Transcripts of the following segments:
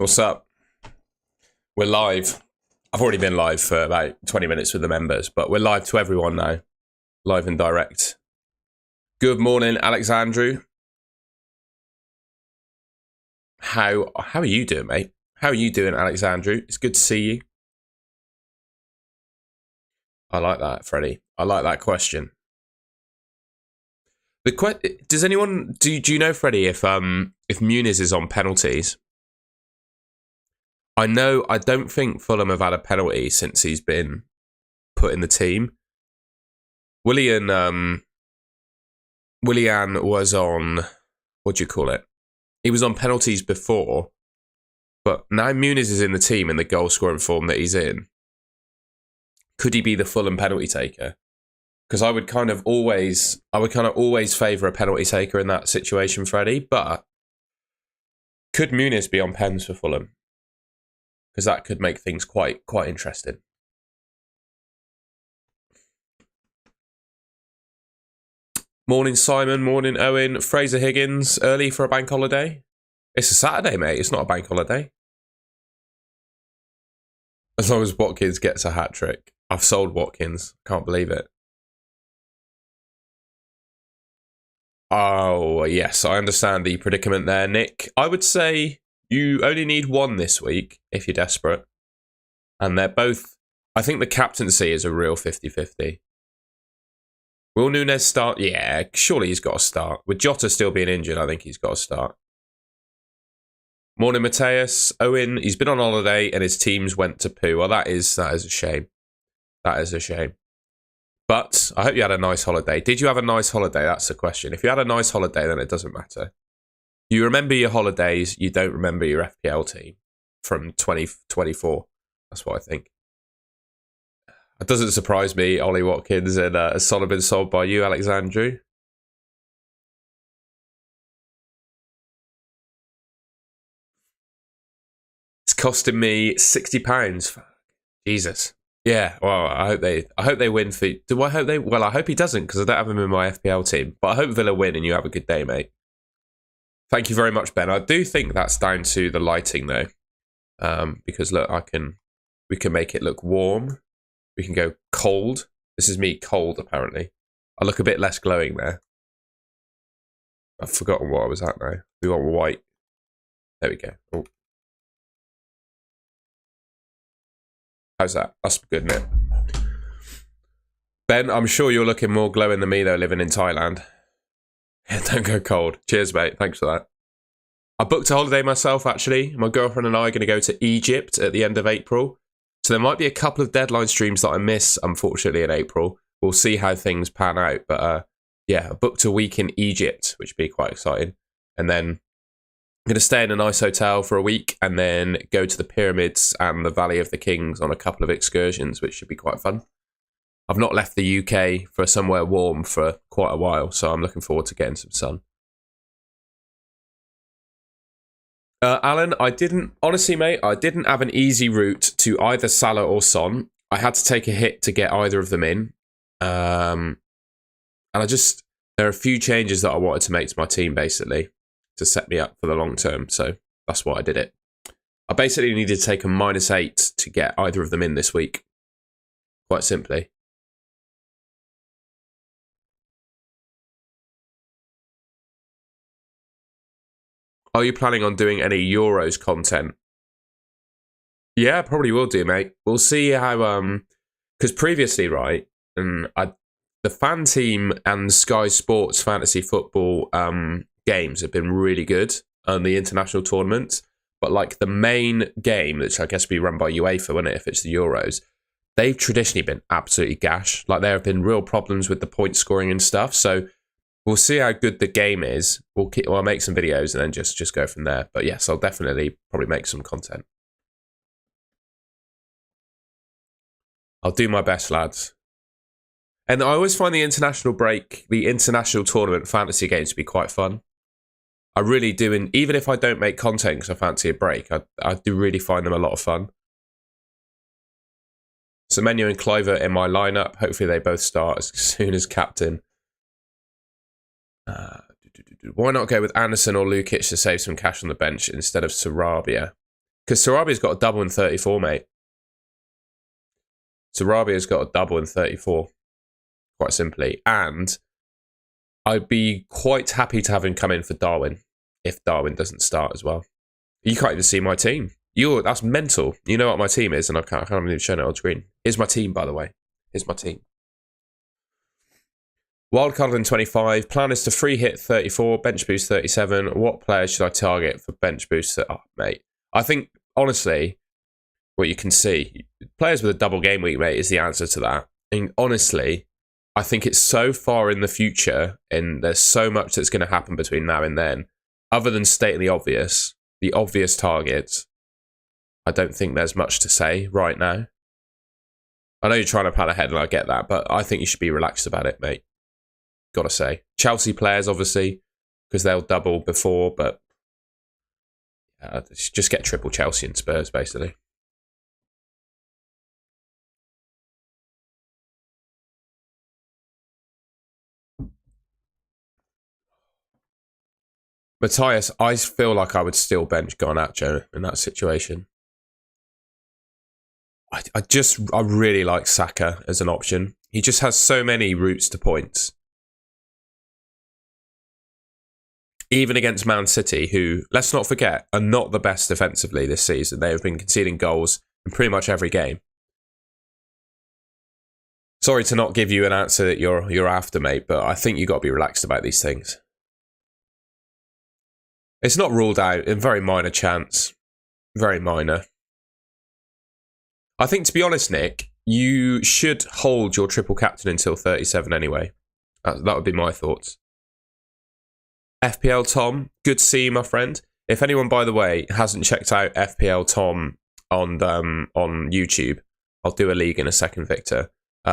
What's up? We're live. I've already been live for about 20 minutes with the members, but we're live to everyone now. Live and direct. Good morning, Alexandru. How are you doing, mate? How are you doing, Alexandru? It's good to see you. I like that, Freddie. I like that question. Does anyone do you know, Freddie, if Muniz is on penalties? I don't think Fulham have had a penalty since he's been put in the team. Willian was on, what do you call it? He was on penalties before, but now Muniz is in the team in the goal scoring form that he's in. Could he be the Fulham penalty taker? Because I would kind of always favour a penalty taker in that situation, Freddie. But could Muniz be on pens for Fulham? Because that could make things quite interesting. Morning, Simon. Morning, Owen. Fraser Higgins. Early for a bank holiday? It's a Saturday, mate. It's not a bank holiday. As long as Watkins gets a hat trick. I've sold Watkins. Can't believe it. Oh, yes. I understand the predicament there, Nick. I would say you only need one this week if you're desperate. And they're both... I think the captaincy is a real 50-50. Will Nunez start? Yeah, surely he's got to start. With Jota still being injured, I think he's got to start. Morning, Mateus. Owen, he's been on holiday and his teams went to poo. Well, that is a shame. That is a shame. But I hope you had a nice holiday. Did you have a nice holiday? That's the question. If you had a nice holiday, then it doesn't matter. You remember your holidays, you don't remember your FPL team from 2024. That's what I think. It doesn't surprise me, Ollie Watkins and Solomon sold by you, Alexandru. It's costing me £60. Jesus. Yeah, well, I hope they win for... Do I hope they... Well, I hope he doesn't, because I don't have him in my FPL team. But I hope Villa win and you have a good day, mate. Thank you very much, Ben. I do think that's down to the lighting, though. Because, look, we can make it look warm. We can go cold. This is me cold, apparently. I look a bit less glowing there. I've forgotten what I was at now. We want white. There we go. Oh. How's that? That's good, isn't it? Ben, I'm sure you're looking more glowing than me, though, living in Thailand. Yeah, don't go cold. Cheers, mate. Thanks for that. I booked a holiday myself, actually. My girlfriend and I are going to go to Egypt at the end of April. So there might be a couple of deadline streams that I miss, unfortunately, in April. We'll see how things pan out. But yeah, I booked a week in Egypt, which would be quite exciting. And then I'm going to stay in a nice hotel for a week and then go to the pyramids and the Valley of the Kings on a couple of excursions, which should be quite fun. I've not left the UK for somewhere warm for quite a while, so I'm looking forward to getting some sun. Alan, honestly, mate, I didn't have an easy route to either Salah or Son. I had to take a hit to get either of them in. And there are a few changes that I wanted to make to my team, basically, to set me up for the long term. So that's why I did it. I basically needed to take a -8 to get either of them in this week. Quite simply. Are you planning on doing any Euros content? Yeah, probably will do, mate. We'll see how... Because previously, right, and the fan team and Sky Sports fantasy football games have been really good on the international tournaments. But like the main game, which I guess would be run by UEFA, wouldn't it, if it's the Euros, they've traditionally been absolutely gash. Like there have been real problems with the point scoring and stuff. So we'll see how good the game is. I'll make some videos and then just go from there. But yes, I'll definitely probably make some content. I'll do my best, lads. And I always find the international break, the international tournament fantasy games to be quite fun. I really do. And even if I don't make content because I fancy a break, I do really find them a lot of fun. So Menu and Cliver in my lineup. Hopefully they both start as soon as captain. Why not go with Anderson or Lukic to save some cash on the bench instead of Sarabia? Because Sarabia's got a double in 34, mate. Sarabia's got a double in 34, quite simply. And I'd be quite happy to have him come in for Darwin if Darwin doesn't start as well. You can't even see my team. That's mental. You know what my team is, and I can't even show it on screen. Here's my team, by the way. Here's my team. Wildcard in 25. Plan is to free hit 34, bench boost 37. What players should I target for bench boost? Oh, mate. I think, honestly, what you can see, players with a double game week, mate, is the answer to that. And honestly, I think it's so far in the future, and there's so much that's going to happen between now and then. Other than stating the obvious targets, I don't think there's much to say right now. I know you're trying to plan ahead, and I get that, but I think you should be relaxed about it, mate. Gotta say. Chelsea players, obviously, because they'll double before, but just get triple Chelsea and Spurs, basically. Matthias, I feel like I would still bench Garnacho in that situation. I really like Saka as an option. He just has so many routes to points. Even against Man City, who, let's not forget, are not the best defensively this season. They have been conceding goals in pretty much every game. Sorry to not give you an answer that you're after, mate, but I think you've got to be relaxed about these things. It's not ruled out, a very minor chance. Very minor. I think, to be honest, Nick, you should hold your triple captain until 37 anyway. That would be my thoughts. FPL Tom, good to see you, my friend. If anyone, by the way, hasn't checked out FPL Tom on YouTube, I'll do a league in a second, Victor.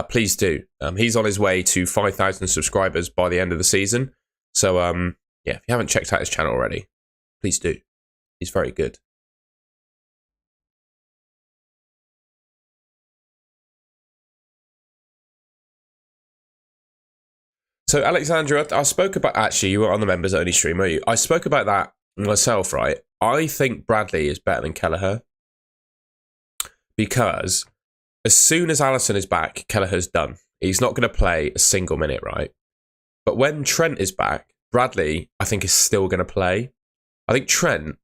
Please do. He's on his way to 5,000 subscribers by the end of the season. So, yeah, if you haven't checked out his channel already, please do. He's very good. So, Alexandra, I spoke about... Actually, you were on the members only stream, were you? I spoke about that myself, right? I think Bradley is better than Kelleher. Because as soon as Alisson is back, Kelleher's done. He's not going to play a single minute, right? But when Trent is back, Bradley, I think, is still going to play. I think Trent,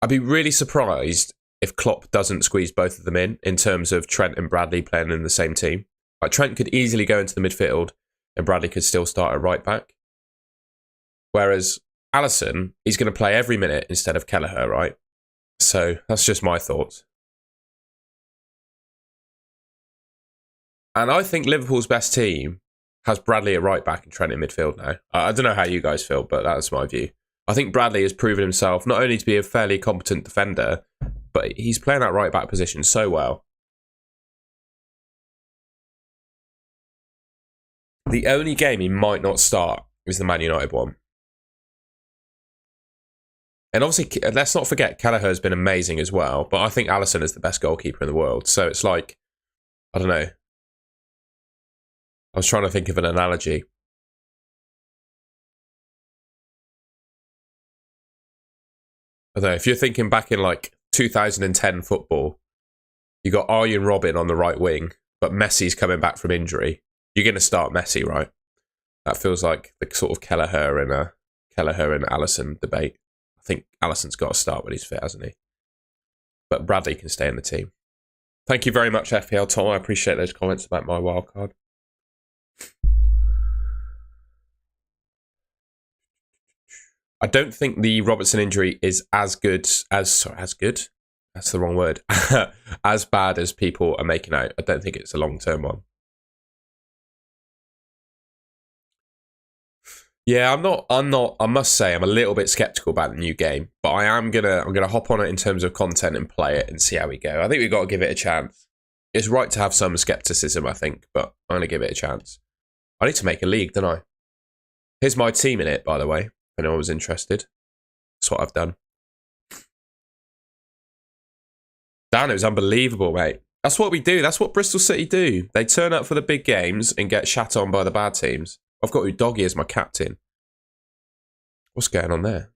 I'd be really surprised if Klopp doesn't squeeze both of them in terms of Trent and Bradley playing in the same team. Like, Trent could easily go into the midfield and Bradley could still start at right back. Whereas Alisson, he's going to play every minute instead of Kelleher, right? So that's just my thoughts. And I think Liverpool's best team has Bradley at right back and Trent in midfield now. I don't know how you guys feel, but that's my view. I think Bradley has proven himself not only to be a fairly competent defender, but he's playing that right back position so well. The only game he might not start is the Man United one. And obviously, let's not forget, Kelleher has been amazing as well, but I think Alisson is the best goalkeeper in the world. So it's like, I don't know. I was trying to think of an analogy. I don't know, if you're thinking back in like 2010 football, you got Arjen Robben on the right wing, but Messi's coming back from injury. You're going to start Messi, right? That feels like the sort of Kelleher and Alisson debate. I think Alisson's got to start when he's fit, hasn't he? But Bradley can stay in the team. Thank you very much, FPL Tom. I appreciate those comments about my wildcard. I don't think the Robertson injury is as good as... as good? That's the wrong word. As bad as people are making out. I don't think it's a long-term one. Yeah, I must say, I'm a little bit skeptical about the new game, but I'm gonna hop on it in terms of content and play it and see how we go. I think we've got to give it a chance. It's right to have some skepticism, I think, but I'm gonna give it a chance. I need to make a league, don't I? Here's my team in it, by the way, if anyone was interested. That's what I've done. Dan, it was unbelievable, mate. That's what we do. That's what Bristol City do. They turn up for the big games and get shat on by the bad teams. I've got Udogie as my captain. What's going on there?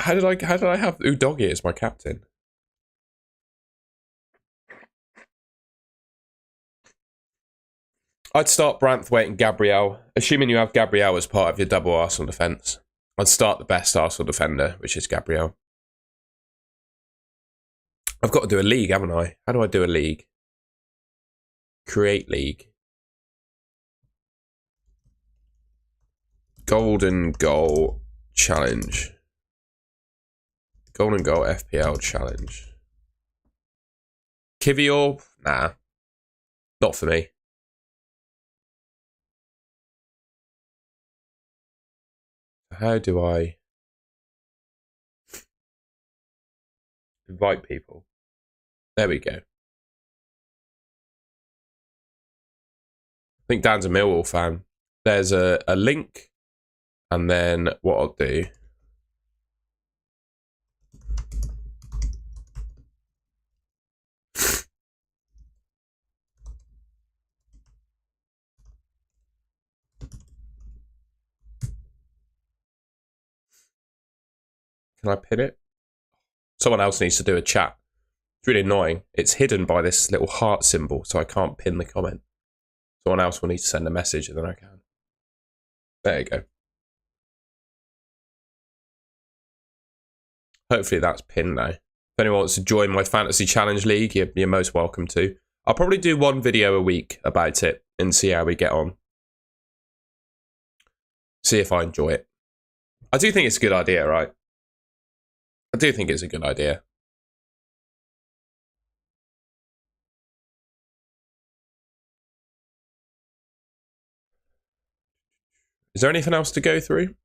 How did I have Udogie as my captain? I'd start Branthwaite and Gabriel, assuming you have Gabriel as part of your double Arsenal defence. I'd start the best Arsenal defender, which is Gabriel. I've got to do a league, haven't I? How do I do a league? Create league. Golden Goal Challenge. Golden Goal FPL Challenge. Kivior? Nah. Not for me. How do I invite people? There we go. I think Dan's a Millwall fan. There's a link, and then what I'll do. Can I pin it? Someone else needs to do a chat. It's really annoying. It's hidden by this little heart symbol, so I can't pin the comment. Someone else will need to send a message, and then I can. There you go. Hopefully that's pinned now. If anyone wants to join my fantasy challenge league, you're most welcome to. I'll probably do one video a week about it and see how we get on. See if I enjoy it. I do think it's a good idea, right? I do think it's a good idea. Is there anything else to go through?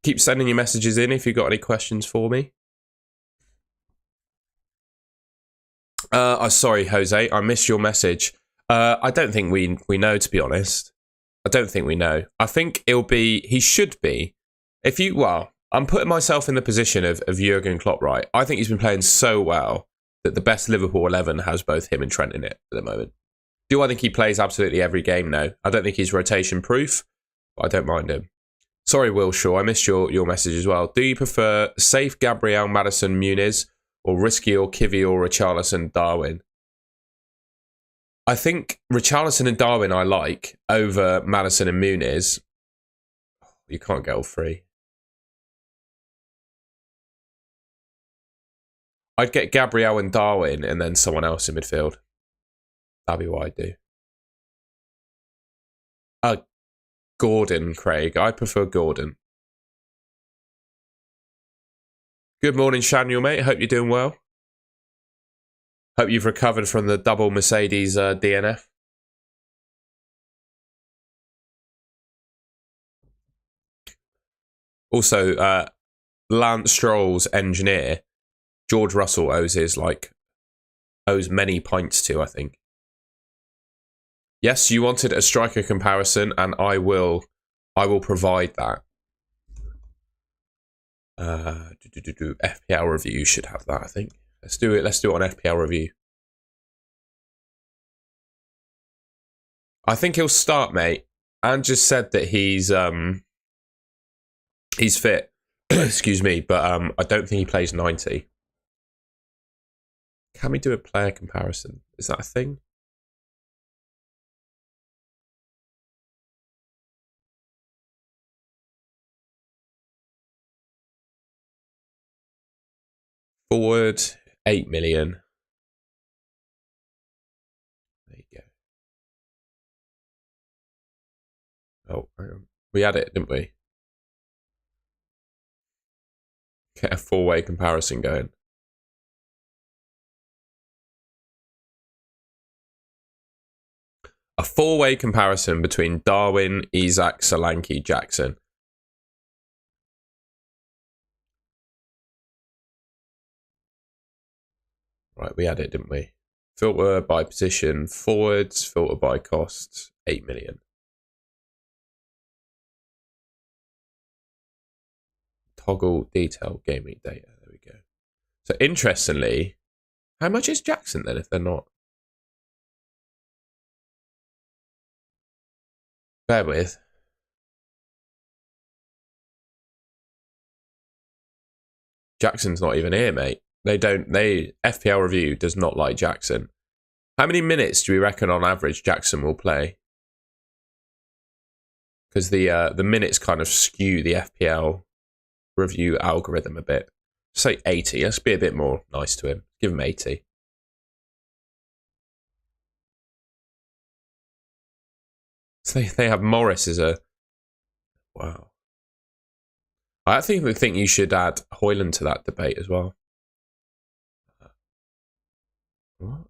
Keep sending your messages in if you've got any questions for me. Sorry, Jose, I missed your message. I don't think we know, to be honest. I don't think we know. I think it'll be, he should be. I'm putting myself in the position of Jurgen Klopp, right? I think he's been playing so well that the best Liverpool 11 has both him and Trent in it at the moment. Do I think he plays absolutely every game? No. I don't think he's rotation proof, but I don't mind him. Sorry, Will Shaw, I missed your message as well. Do you prefer safe Gabriel, Maddison, Muniz, or risky or Kivy or Richarlison, Darwin? I think Richarlison and Darwin I like over Maddison and Muniz. You can't get all three. I'd get Gabriel and Darwin and then someone else in midfield. That'd be what I'd do. Gordon, Craig. I prefer Gordon. Good morning, Shaniel, mate. Hope you're doing well. Hope you've recovered from the double Mercedes DNF. Also, Lance Stroll's engineer, George Russell, owes many pints to, I think. Yes, you wanted a striker comparison, and I will provide that. FPL review should have that, I think. Let's do it. Let's do it on FPL review. I think he'll start, mate. And just said that he's fit. Excuse me, but I don't think he plays 90. Can we do a player comparison? Is that a thing? Forward, 8 million. There you go. Oh, hang on. We had it, didn't we? Get a four-way comparison going. A four-way comparison between Darwin, Isak, Solanke, Jackson. Right, we had it, didn't we? Filter by position, forwards, filter by cost, 8 million. Toggle detail gaming data. There we go. So interestingly, how much is Jackson then if they're not? Bear with. Jackson's not even here, mate. FPL Review does not like Jackson. How many minutes do we reckon on average Jackson will play? Because the minutes kind of skew the FPL Review algorithm a bit. Say 80. Let's be a bit more nice to him. Give him 80. So they have Morris as a... Wow. I actually think you should add Hoyland to that debate as well. What?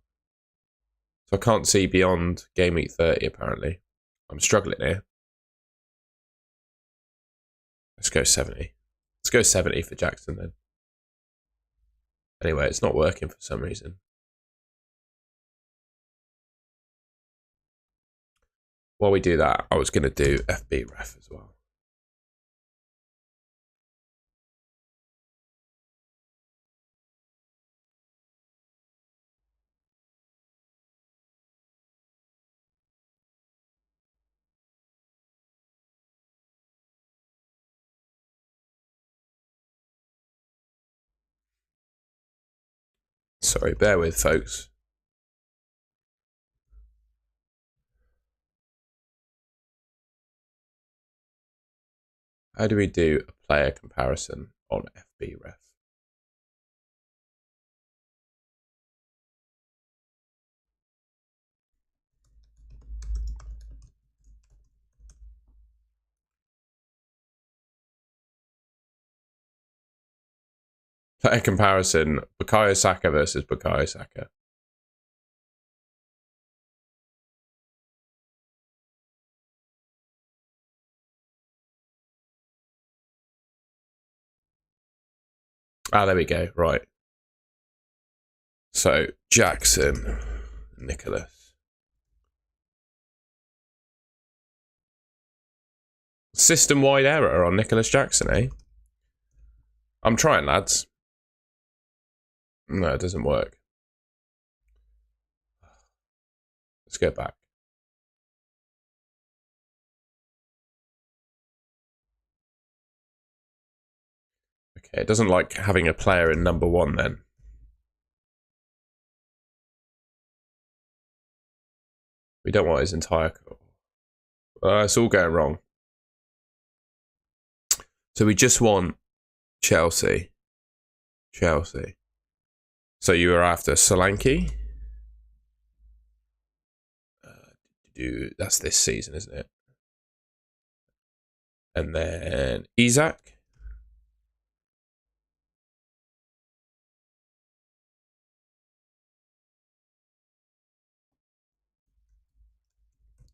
So I can't see beyond game week 30, apparently. I'm struggling here. Let's go 70. Let's go 70 for Jackson then. Anyway, it's not working for some reason. While we do that, I was going to do FB ref as well. Sorry, bear with, folks. How do we do a player comparison on FB ref? Player comparison, Bukayo Saka versus Bukayo Saka. Ah, there we go. Right. So, Jackson, Nicholas. System-wide error on Nicholas Jackson, eh? I'm trying, lads. No, it doesn't work. Let's go back. Okay, it doesn't like having a player in number 1 then. We don't want his entire... it's all going wrong. So we just want Chelsea. Chelsea. So you were after Solanke? That's this season, isn't it? And then Isak.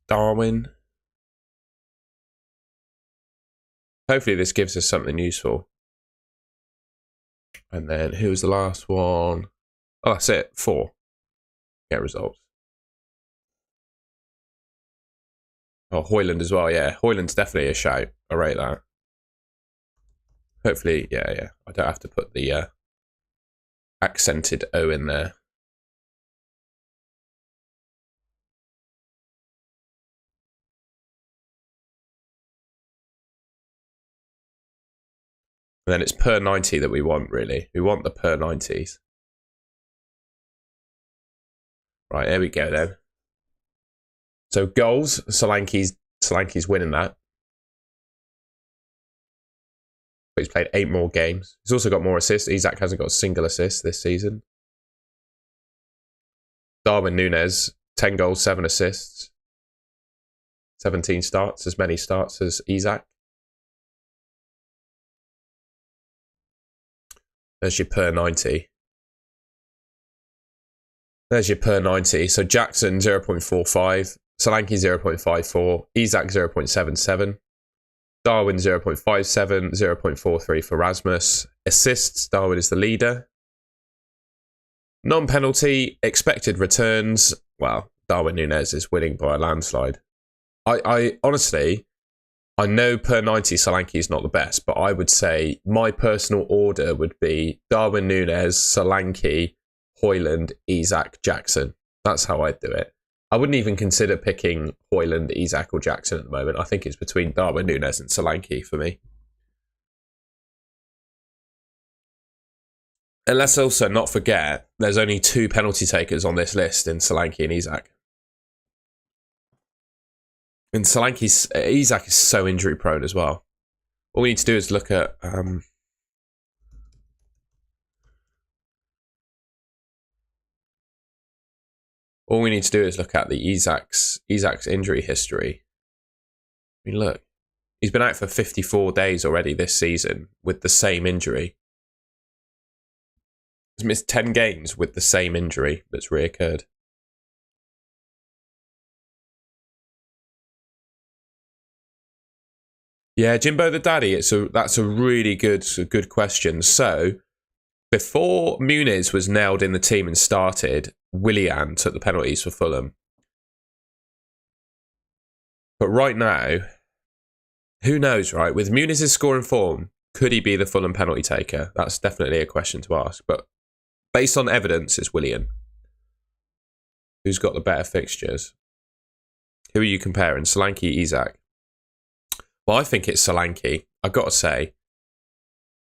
Darwin. Hopefully this gives us something useful. And then who was the last one? Oh, that's it. 4. Get results. Oh, Hoyland as well. Yeah, Hoyland's definitely a shout. I rate that. Hopefully, yeah. I don't have to put the accented O in there. And then it's per 90 that we want, really. We want the per 90s. Right, there we go then. So goals, Solanke's winning that. But he's played 8 more games. He's also got more assists. Isak hasn't got a single assist this season. Darwin Núñez, 10 goals, 7 assists. 17 starts, as many starts as Isak. There's your per 90. There's your per 90. So Jackson 0.45, Solanke 0.54, Isak 0.77, Darwin 0.57, 0.43 for Rasmus. Assists, Darwin is the leader. Non-penalty, expected returns. Well, Darwin Núñez is winning by a landslide. I honestly, I know per 90 Solanke is not the best, but I would say my personal order would be Darwin Núñez, Solanke, Hoyland, Isak, Jackson. That's how I'd do it. I wouldn't even consider picking Hoyland, Isak, or Jackson at the moment. I think it's between Darwin Núñez and Solanke for me. And let's also not forget, there's only 2 penalty takers on this list in Solanke and Isak. And Isak is so injury prone as well. All we need to do is look at all we need to do is look at the Isak's injury history. I mean, look, he's been out for 54 days already this season with the same injury. He's missed 10 games with the same injury that's reoccurred. Yeah, Jimbo the Daddy, that's a really good question. So, before Muniz was nailed in the team and started, Willian took the penalties for Fulham. But right now, who knows, right? With Muniz's scoring form, could he be the Fulham penalty taker? That's definitely a question to ask. But based on evidence, it's Willian. Who's got the better fixtures? Who are you comparing? Solanke, Isak? Well, I think it's Solanke, I've got to say.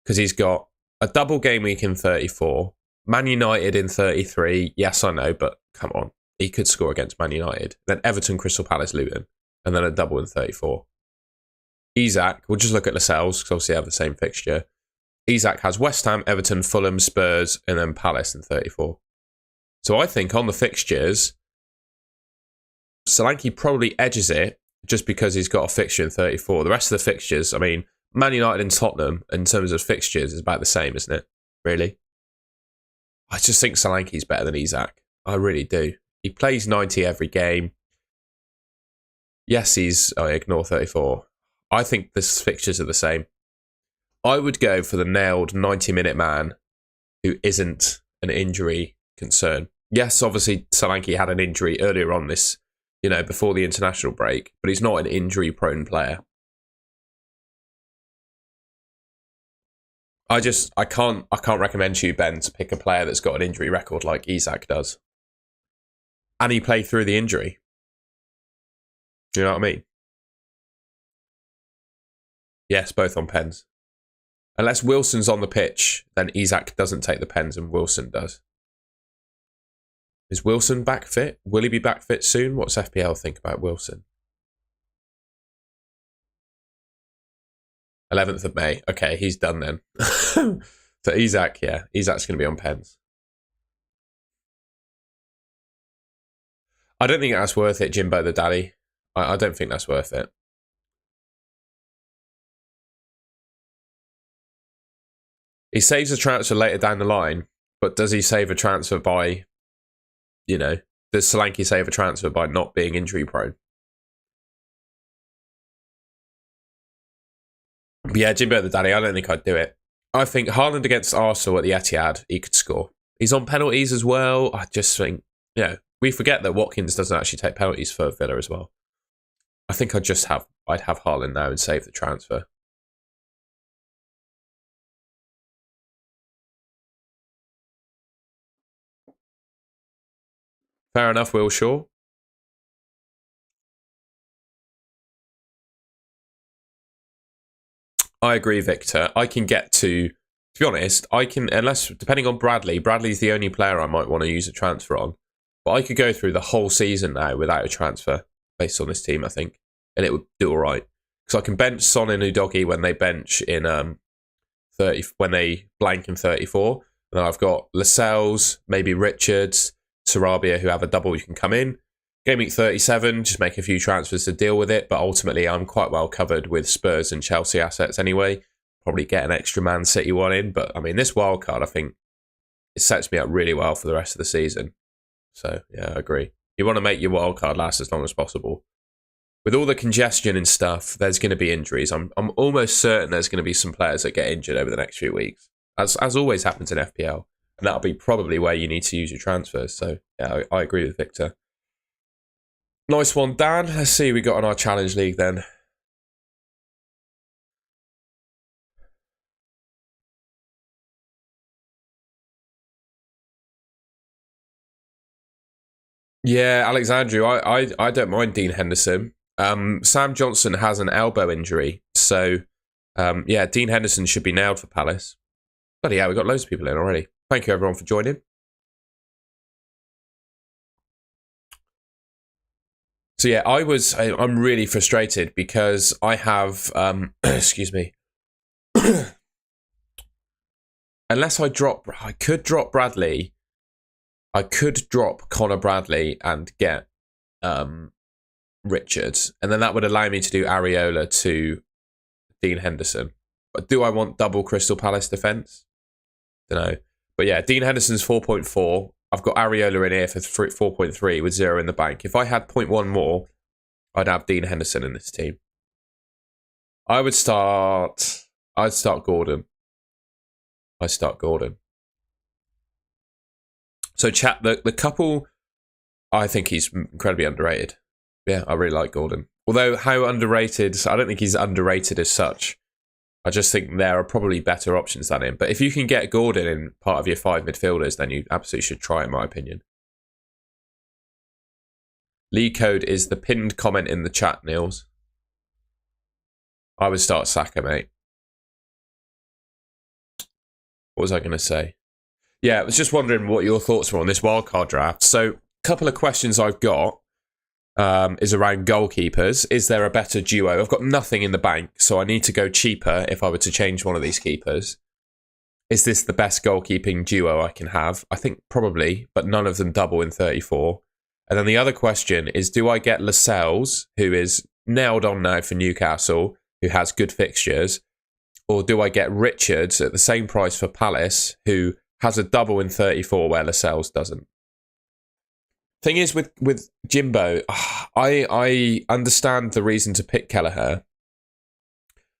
Because he's got a double game week in 34. Man United in 33. Yes, I know, but come on. He could score against Man United. Then Everton, Crystal Palace, Luton. And then a double in 34. Isak, we'll just look at Lascelles, because obviously they have the same fixture. Isak has West Ham, Everton, Fulham, Spurs, and then Palace in 34. So I think on the fixtures, Solanke probably edges it just because he's got a fixture in 34. The rest of the fixtures, I mean, Man United and Tottenham, in terms of fixtures, is about the same, isn't it? Really? I just think Solanke's better than Isak. I really do. He plays 90 every game. Yes, ignore 34. I think the fixtures are the same. I would go for the nailed 90-minute man who isn't an injury concern. Yes, obviously Solanke had an injury earlier on this, before the international break, but he's not an injury-prone player. I can't recommend to you, Ben, to pick a player that's got an injury record like Isak does. And he played through the injury. Do you know what I mean? Yes, both on pens. Unless Wilson's on the pitch, then Isak doesn't take the pens and Wilson does. Is Wilson back fit? Will he be back fit soon? What's FPL think about Wilson? 11th of May. Okay, he's done then. So Isak, yeah. Isak's going to be on pens. I don't think that's worth it, Jimbo the Daddy. I don't think that's worth it. He saves a transfer later down the line, but does he save a transfer by, does Solanke save a transfer by not being injury prone? But yeah, Jimbo the Daddy, I don't think I'd do it. I think Haaland against Arsenal at the Etihad, he could score. He's on penalties as well. I just think, we forget that Watkins doesn't actually take penalties for Villa as well. I think I'd have Haaland now and save the transfer. Fair enough, Will Shaw. I agree, Victor. I can get to be honest, depending on Bradley's the only player I might want to use a transfer on. But I could go through the whole season now without a transfer based on this team, I think. And it would do all right. Because I can bench Son and Udogie when they bench in 30, when they blank in 34. And then I've got Lascelles, maybe Richards, Sarabia, who have a double you can come in. Gameweek 37, just make a few transfers to deal with it. But ultimately, I'm quite well covered with Spurs and Chelsea assets anyway. Probably get an extra Man City one in. But, I mean, this wildcard, I think, it sets me up really well for the rest of the season. So, yeah, I agree. You want to make your wildcard last as long as possible. With all the congestion and stuff, there's going to be injuries. I'm almost certain there's going to be some players that get injured over the next few weeks. As always happens in FPL. And that'll be probably where you need to use your transfers. So, yeah, I agree with Victor. Nice one, Dan. Let's see who we got on our Challenge League then. Yeah, Alexandru, I don't mind Dean Henderson. Sam Johnson has an elbow injury. So, yeah, Dean Henderson should be nailed for Palace. Bloody hell, we've got loads of people in already. Thank you everyone for joining. So yeah, I'm really frustrated because I have, excuse me. Unless I could drop Bradley. I could drop Connor Bradley and get Richards. And then that would allow me to do Areola to Dean Henderson. But do I want double Crystal Palace defence? Don't know. But yeah, Dean Henderson's 4.4. I've got Areola in here for 4.3 with 0 in the bank. If I had 0.1 more, I'd have Dean Henderson in this team. I'd start Gordon. So chat, the couple, I think he's incredibly underrated. Yeah, I really like Gordon. Although how underrated, I don't think he's underrated as such. I just think there are probably better options than him. But if you can get Gordon in part of your 5 midfielders, then you absolutely should try, in my opinion. League code is the pinned comment in the chat, Niels. I would start Saka, mate. What was I going to say? Yeah, I was just wondering what your thoughts were on this wildcard draft. So, a couple of questions I've got is around goalkeepers. Is there a better duo? I've got nothing in the bank, so I need to go cheaper if I were to change one of these keepers. Is this the best goalkeeping duo I can have? I think probably, but none of them double in 34. And then the other question is, do I get Lascelles, who is nailed on now for Newcastle, who has good fixtures, or do I get Richards at the same price for Palace, who has a double in 34 where Lascelles doesn't? Thing is with Jimbo, I understand the reason to pick Kelleher,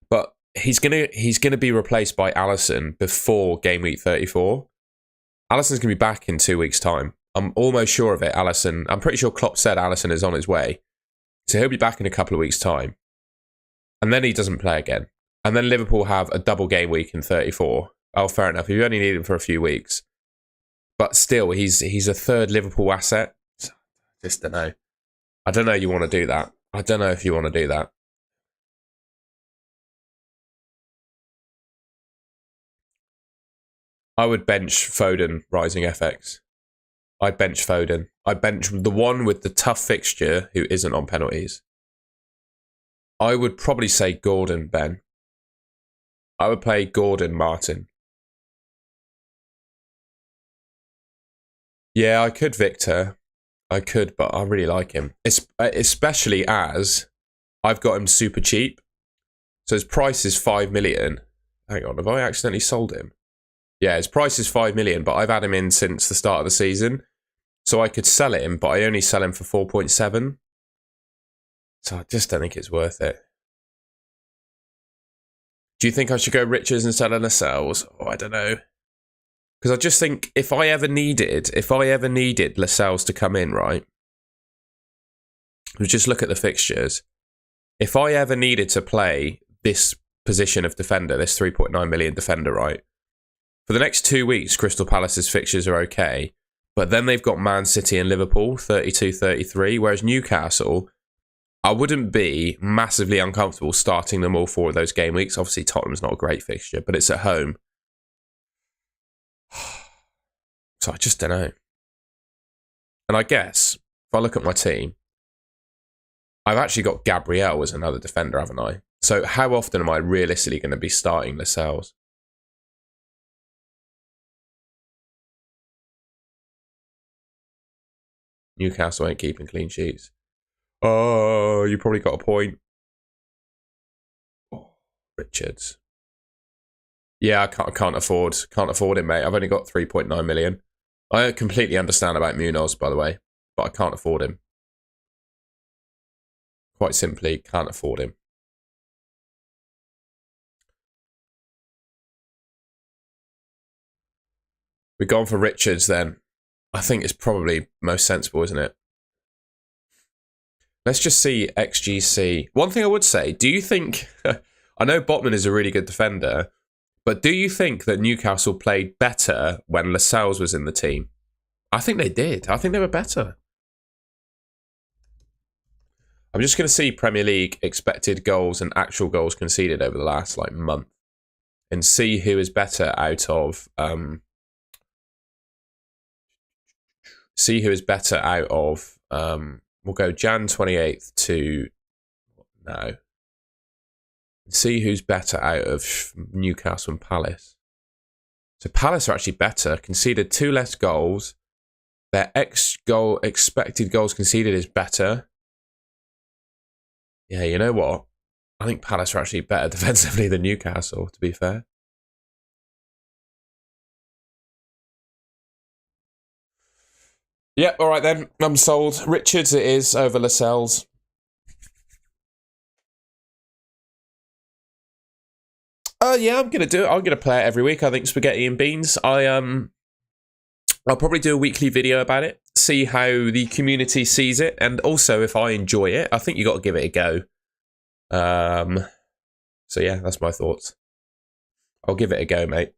but he's gonna be replaced by Alisson before game week 34. Alisson's gonna be back in 2 weeks' time. I'm almost sure of it. Alisson, I'm pretty sure Klopp said Alisson is on his way, so he'll be back in a couple of weeks' time, and then he doesn't play again. And then Liverpool have a double game week in 34. Oh, fair enough. You only need him for a few weeks. But still, he's a third Liverpool asset. Just don't know. I don't know you want to do that. I don't know if you want to do that. I would bench Foden, Rising FX. I'd bench Foden. I'd bench the one with the tough fixture who isn't on penalties. I would probably say Gordon, Ben. I would play Gordon, Martin. Yeah, I could Victor. I could, but I really like him. Especially as I've got him super cheap. So his price is 5 million. Hang on, have I accidentally sold him? Yeah, his price is 5 million, but I've had him in since the start of the season. So I could sell him, but I only sell him for 4.7. So I just don't think it's worth it. Do you think I should go Richards instead of Lascelles? Oh, I don't know. Because I just think if I ever needed Lascelles to come in, right? Just look at the fixtures. If I ever needed to play this position of defender, this 3.9 million defender, right? For the next 2 weeks, Crystal Palace's fixtures are okay. But then they've got Man City and Liverpool, 32-33. Whereas Newcastle, I wouldn't be massively uncomfortable starting them all 4 of those game weeks. Obviously, Tottenham's not a great fixture, but it's at home. So I just don't know. And I guess, if I look at my team, I've actually got Gabriel as another defender, haven't I? So how often am I realistically going to be starting Lascelles? Newcastle ain't keeping clean sheets. Oh, you probably got a point. Oh, Richards. Yeah, I can't afford him, mate. I've only got 3.9 million. I completely understand about Munoz, by the way, but I can't afford him. Quite simply, can't afford him. We've gone for Richards then. I think it's probably most sensible, isn't it? Let's just see XGC. One thing I would say, do you think... I know Botman is a really good defender, but do you think that Newcastle played better when Lascelles was in the team? I think they did. I think they were better. I'm just going to see Premier League expected goals and actual goals conceded over the last month and see who is better out of See who is better out of... we'll go Jan 28th to... No. See who's better out of Newcastle and Palace. So Palace are actually better. Conceded 2 less goals. Their expected goals conceded is better. Yeah, you know what? I think Palace are actually better defensively than Newcastle, to be fair. Yep, all right then. I'm sold. Richards it is over Lascelles. Yeah, I'm gonna do it. I'm gonna play it every week. I think spaghetti and beans. I'll probably do a weekly video about it. See how the community sees it, and also if I enjoy it. I think you got to give it a go. So yeah, that's my thoughts. I'll give it a go, mate.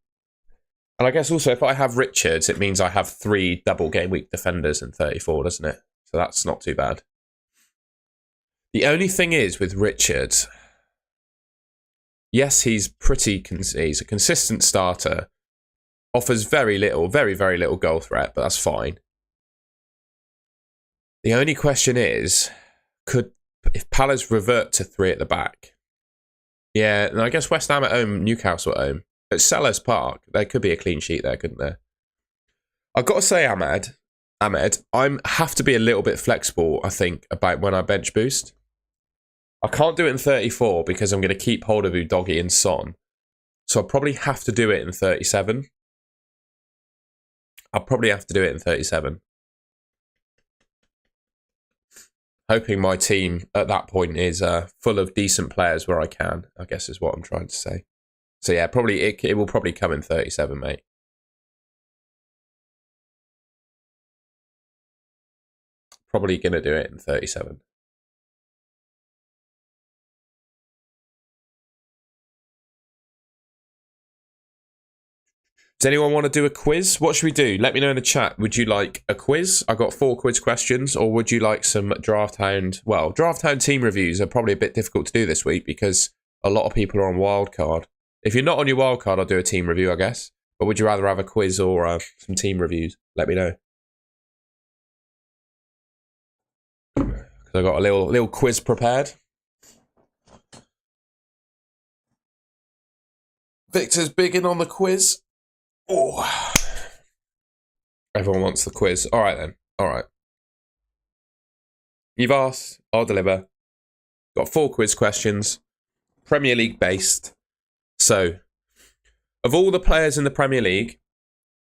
And I guess also if I have Richards, it means I have 3 double game week defenders in 34, doesn't it? So that's not too bad. The only thing is with Richards, yes, he's a consistent starter. Offers very little, very, very little goal threat, but that's fine. The only question is, if Palace revert to 3 at the back? Yeah, and I guess West Ham at home, Newcastle at home. At Selhurst Park, there could be a clean sheet there, couldn't there? I've got to say, Ahmed, I have to be a little bit flexible, I think, about when I bench boost. I can't do it in 34 because I'm going to keep hold of Udogie and Son. So I'll probably have to do it in 37. Hoping my team at that point is full of decent players where I can, I guess is what I'm trying to say. So yeah, probably it will probably come in 37, mate. Probably going to do it in 37. Does anyone want to do a quiz? What should we do? Let me know in the chat. Would you like a quiz? I got 4 quiz questions, or would you like some Draft Hound? Well, Draft Hound team reviews are probably a bit difficult to do this week because a lot of people are on WILDCARD. If you're not on your WILDCARD, I'll do a team review, I guess. But would you rather have a quiz or some team reviews? Let me know. Because I got a little quiz prepared. Victor's big in on the quiz. Oh, everyone wants the quiz. All right then. All right. You've asked, I'll deliver. Got 4 quiz questions, Premier League based. So, of all the players in the Premier League,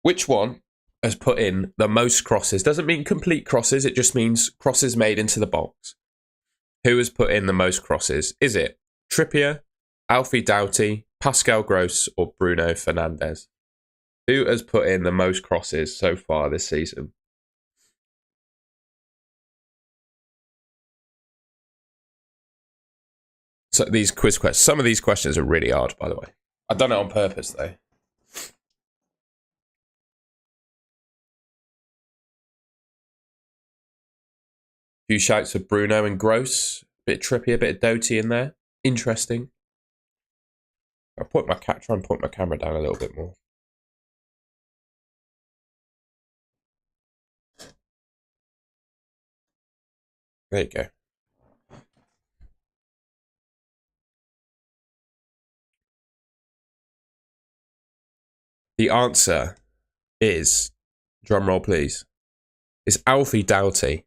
which one has put in the most crosses? Doesn't mean complete crosses, it just means crosses made into the box. Who has put in the most crosses? Is it Trippier, Alfie Doughty, Pascal Gross, or Bruno Fernandes? Who has put in the most crosses so far this season? So these quiz questions, some of these questions are really hard, by the way. I've done it on purpose, though. Few shouts for Bruno and Gross. Bit Trippier, a bit of Doughty in there. Interesting. I'll try and point my camera down a little bit more. There you go. The answer is, drumroll please, is Alfie Doughty.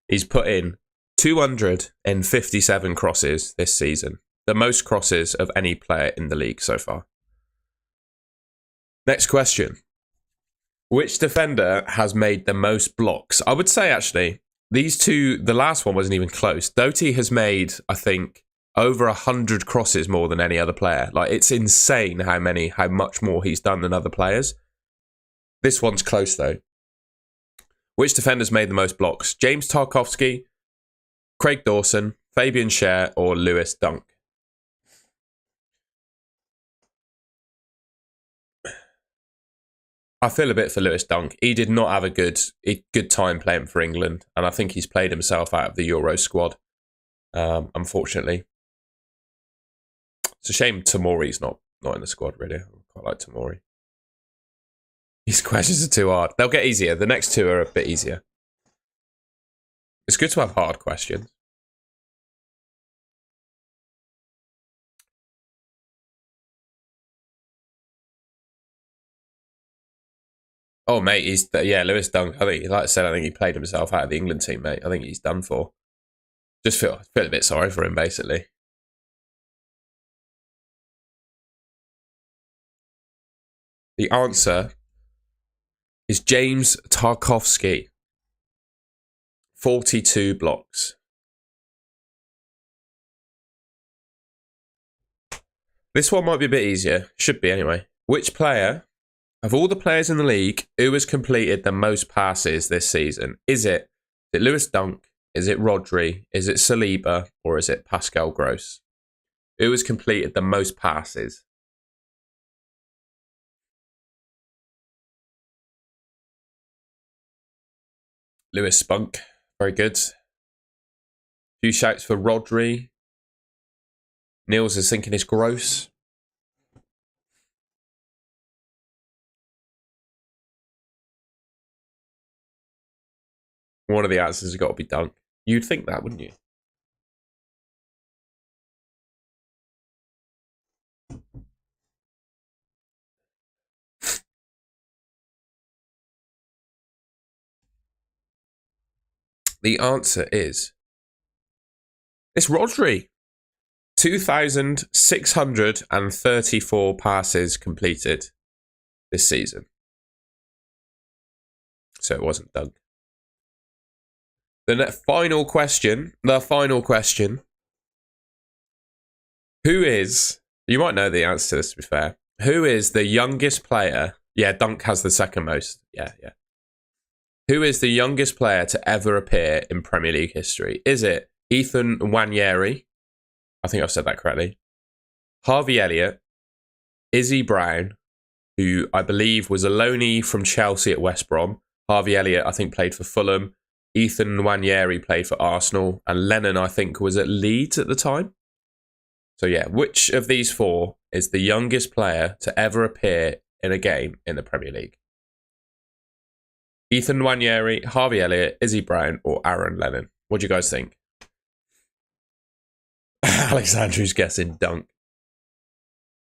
He's put in 257 crosses this season. The most crosses of any player in the league so far. Next question. Which defender has made the most blocks? I would say, actually, these two, the last one wasn't even close. Doughty has made, I think, over 100 crosses more than any other player. Like, it's insane how much more he's done than other players. This one's close, though. Which defender's made the most blocks? James Tarkowski, Craig Dawson, Fabian Schär, or Lewis Dunk? I feel a bit for Lewis Dunk. He did not have a good time playing for England, and I think he's played himself out of the Euro squad, unfortunately. It's a shame Tomori's not in the squad, really. I quite like Tomori. These questions are too hard. They'll get easier. The next two are a bit easier. It's good to have hard questions. Oh, mate, Lewis Dunk. I think, like I said, I think he played himself out of the England team, mate. I think he's done for. Just feel a bit sorry for him, basically. The answer is James Tarkowski. 42 blocks. This one might be a bit easier. Should be, anyway. Which player, of all the players in the league, who has completed the most passes this season? Is it Lewis Dunk? Is it Rodri? Is it Saliba? Or is it Pascal Gross? Who has completed the most passes? Lewis Spunk. Very good. Few shouts for Rodri. Niels is thinking it's Gross. One of the answers has got to be Dunk. You'd think that, wouldn't you? The answer is it's Rodri. 2,634 passes completed this season. So it wasn't Dunk. The final question. Who is, you might know the answer to this, to be fair. Who is the youngest player? Yeah, Dunk has the second most. Yeah. Who is the youngest player to ever appear in Premier League history? Is it Ethan Nwaneri? I think I've said that correctly. Harvey Elliott, Izzy Brown, who I believe was a loanee from Chelsea at West Brom. Harvey Elliott, I think, played for Fulham. Ethan Nwaneri played for Arsenal. And Lennon, I think, was at Leeds at the time. So yeah, which of these four is the youngest player to ever appear in a game in the Premier League? Ethan Nwaneri, Harvey Elliott, Izzy Brown, or Aaron Lennon? What do you guys think? Alexandru's guessing Dunk.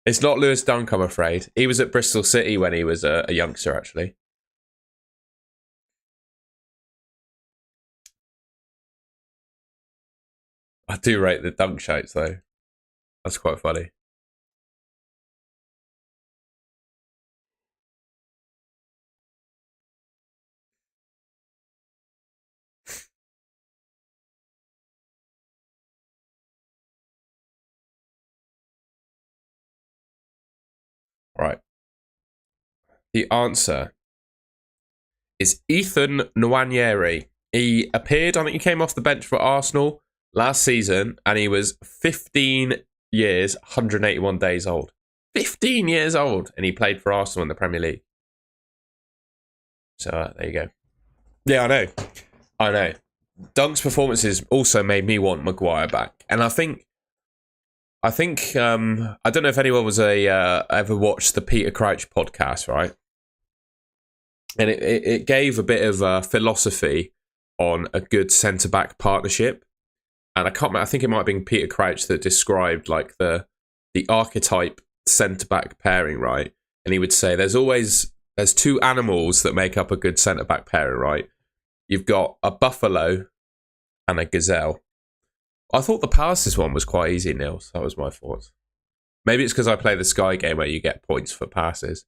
It's not Lewis Dunk, I'm afraid. He was at Bristol City when he was a youngster, actually. I do rate the Dunk shouts, though. That's quite funny. Right. The answer is Ethan Nwaneri. He appeared, I think he came off the bench for Arsenal last season, and he was 15 years, 181 days old. 15 years old, and he played for Arsenal in the Premier League. So there you go. Yeah, I know. Dunk's performances also made me want Maguire back, and I think I don't know if anyone was ever watched the Peter Crouch podcast, right? And it gave a bit of philosophy on a good centre-back partnership. And I think it might have been Peter Crouch that described like the archetype centre-back pairing, right? And he would say there's two animals that make up a good centre-back pairing, right? You've got a buffalo and a gazelle. I thought the passes one was quite easy, Nils. That was my thoughts. Maybe it's because I play the Sky game where you get points for passes.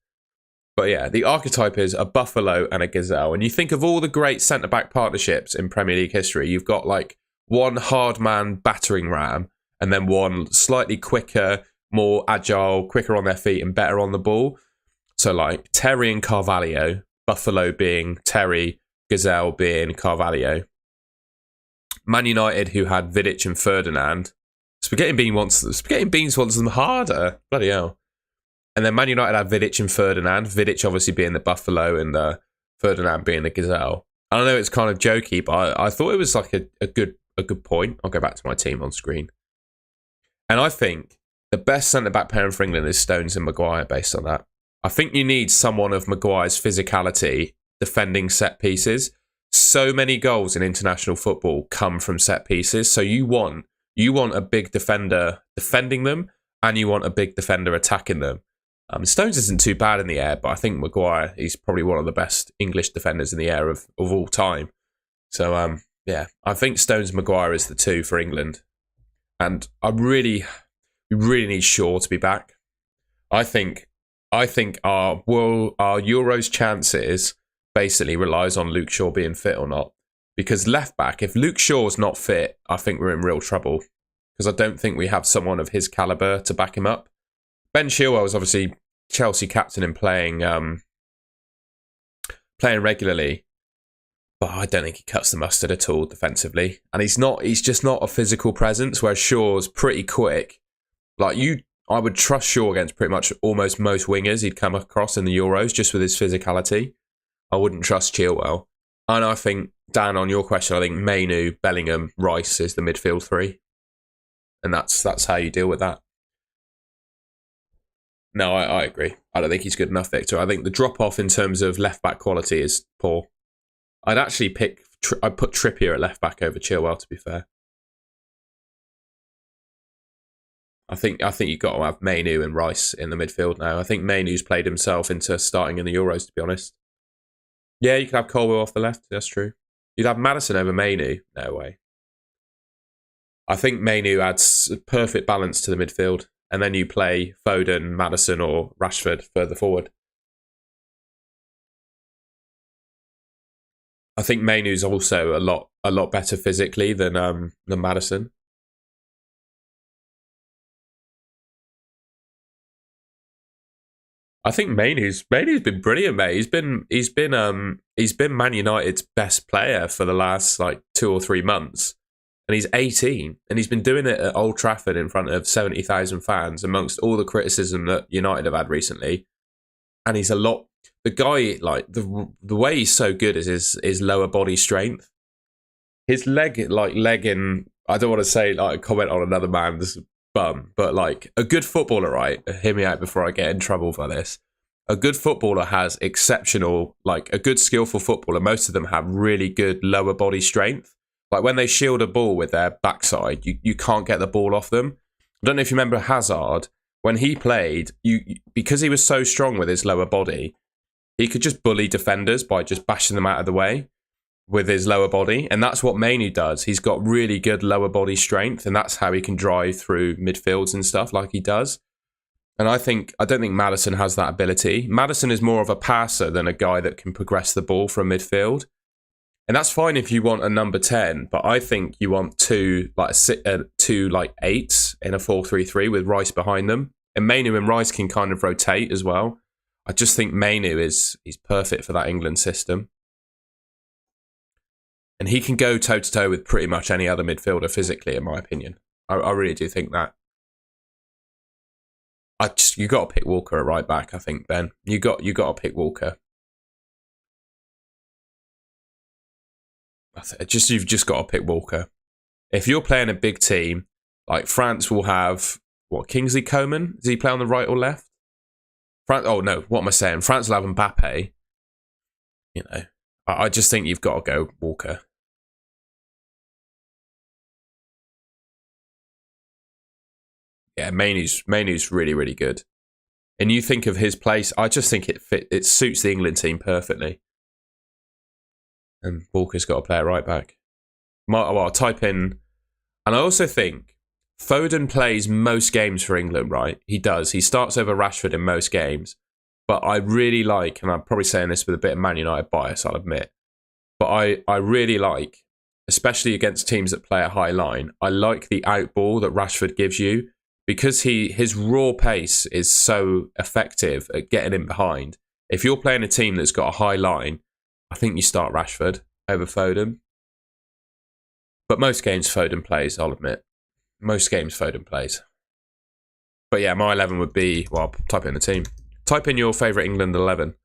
But yeah, the archetype is a buffalo and a gazelle. And you think of all the great centre-back partnerships in Premier League history, you've got like one hard man battering ram and then one slightly quicker, more agile, quicker on their feet and better on the ball. So like Terry and Carvalho, buffalo being Terry, gazelle being Carvalho. Man United, who had Vidic and Ferdinand. Spaghetti and Beans wants them harder. Bloody hell. And then Man United had Vidic and Ferdinand. Vidic obviously being the buffalo and Ferdinand being the gazelle. I know it's kind of jokey, but I thought it was like a good point. I'll go back to my team on screen. And I think the best centre-back pairing for England is Stones and Maguire based on that. I think you need someone of Maguire's physicality defending set pieces. So many goals in international football come from set pieces. So you want a big defender defending them, and you want a big defender attacking them. Stones isn't too bad in the air, but I think Maguire, he's probably one of the best English defenders in the air of all time. So, yeah, I think Stones and Maguire is the two for England. And we really need Shaw to be back. I think our Euros chances basically relies on Luke Shaw being fit or not. Because left back, if Luke Shaw's not fit, I think we're in real trouble. Because I don't think we have someone of his calibre to back him up. Ben Chilwell is obviously Chelsea captain and playing regularly. But I don't think he cuts the mustard at all defensively. And he's just not a physical presence, whereas Shaw's pretty quick. I would trust Shaw against pretty much almost most wingers he'd come across in the Euros, just with his physicality. I wouldn't trust Chilwell. And I think, Dan, on your question, I think Mainu, Bellingham, Rice is the midfield three. And that's how you deal with that. No, I agree. I don't think he's good enough, Victor. I think the drop-off in terms of left-back quality is poor. I'd actually I'd put Trippier at left-back over Chilwell, to be fair. I think you've got to have Mainu and Rice in the midfield now. I think Mainu's played himself into starting in the Euros, to be honest. Yeah, you could have Colwell off the left. That's true. You'd have Maddison over Mainu. No way. I think Mainu adds a perfect balance to the midfield. And then you play Foden, Maddison or Rashford further forward. I think Mainu's also a lot better physically than Maddison. I think Mainu's been brilliant, mate. He's been Man United's best player for the last 2 or 3 months. And he's 18, and he's been doing it at Old Trafford in front of 70,000 fans, amongst all the criticism that United have had recently. And he's the guy, the way he's so good is his lower body strength. His leg in, I don't want to say comment on another man's bum, but a good footballer, right? Hear me out before I get in trouble for this. A good footballer has exceptional, a good skillful footballer. Most of them have really good lower body strength. When they shield a ball with their backside, you can't get the ball off them. I don't know if you remember Hazard. When he played, because he was so strong with his lower body, he could just bully defenders by just bashing them out of the way with his lower body. And that's what Mainu does. He's got really good lower body strength, and that's how he can drive through midfields and stuff like he does. And I don't think Maddison has that ability. Maddison is more of a passer than a guy that can progress the ball from midfield. And that's fine if you want a number 10, but I think you want two 8s in a 4-3-3 with Rice behind them. And Mainu and Rice can kind of rotate as well. I just think Mainu is perfect for that England system. And he can go toe-to-toe with pretty much any other midfielder physically, in my opinion. I really do think that. You got to pick Walker at right back, I think, Ben. You got to pick Walker. You've just got to pick Walker. If you're playing a big team, France will have Kingsley Coman? Does he play on the right or left? What am I saying? France will have Mbappe. I just think you've got to go Walker. Yeah, Mainu's really, really good. And you think of his place, I just think it suits the England team perfectly. And Walker's got to play it right back. I'll type in... And I also think Foden plays most games for England, right? He does. He starts over Rashford in most games. But I really like, and I'm probably saying this with a bit of Man United bias, I'll admit. But I really like, especially against teams that play a high line, I like the outball that Rashford gives you. Because his raw pace is so effective at getting in behind. If you're playing a team that's got a high line, I think you start Rashford over Foden. But most games Foden plays, I'll admit. Most games Foden plays. But yeah, my 11 would be... Well, type in the team. Type in your favourite England 11.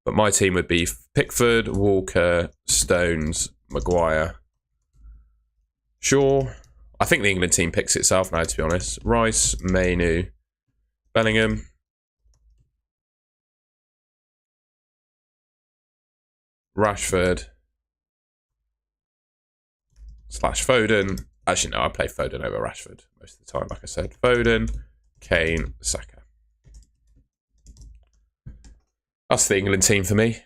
But my team would be Pickford, Walker, Stones, Maguire, Shaw. I think the England team picks itself now, to be honest. Rice, Mainu, Bellingham, Rashford / Foden. Actually, no, I play Foden over Rashford most of the time. Like I said, Foden, Kane, Saka. That's the England team for me.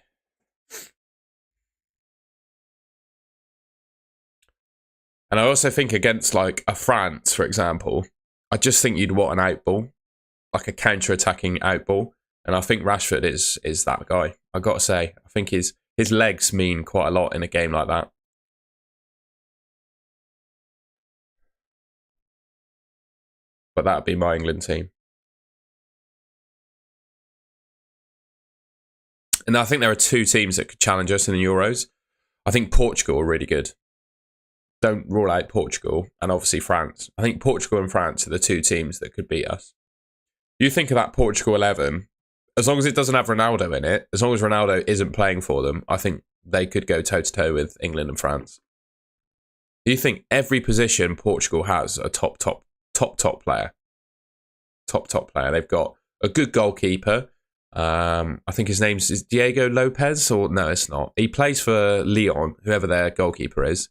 And I also think against like a France, for example, I just think you'd want an outball, like a counter-attacking outball. And I think Rashford is that guy. I got to say, I think his legs mean quite a lot in a game like that. But that would be my England team. And I think there are two teams that could challenge us in the Euros. I think Portugal are really good. Don't rule out Portugal, and obviously France. I think Portugal and France are the two teams that could beat us. You think of that Portugal 11, as long as it doesn't have Ronaldo in it, as long as Ronaldo isn't playing for them, I think they could go toe-to-toe with England and France. You think every position Portugal has a top player. Top player. They've got a good goalkeeper. I think his name is Diego Lopez, or no, it's not. He plays for Lyon, whoever their goalkeeper is.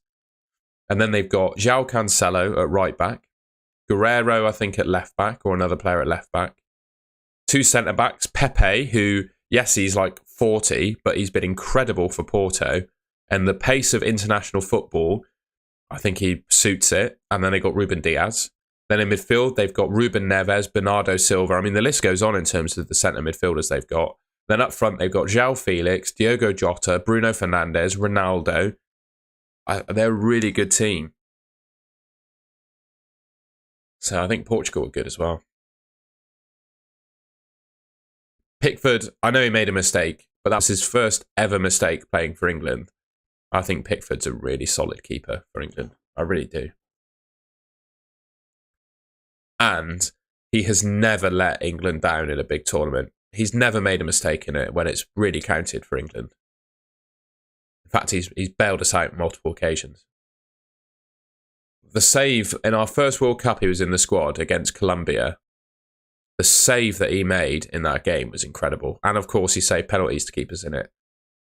And then they've got João Cancelo at right back, Guerrero, I think, at left back, or another player at left back. Two centre backs, Pepe, who, yes, he's like 40, but he's been incredible for Porto. And the pace of international football, I think he suits it. And then they got Ruben Diaz. Then in midfield, they've got Ruben Neves, Bernardo Silva. I mean, the list goes on in terms of the centre midfielders they've got. Then up front, they've got João Felix, Diogo Jota, Bruno Fernandes, Ronaldo. They're a really good team. So I think Portugal are good as well. Pickford, I know he made a mistake, but that was his first ever mistake playing for England. I think Pickford's a really solid keeper for England. I really do. And he has never let England down in a big tournament. He's never made a mistake in it when it's really counted for England. In fact, he's bailed us out on multiple occasions. The save in our first World Cup, he was in the squad against Colombia. The save that he made in that game was incredible. And of course, he saved penalties to keep us in it.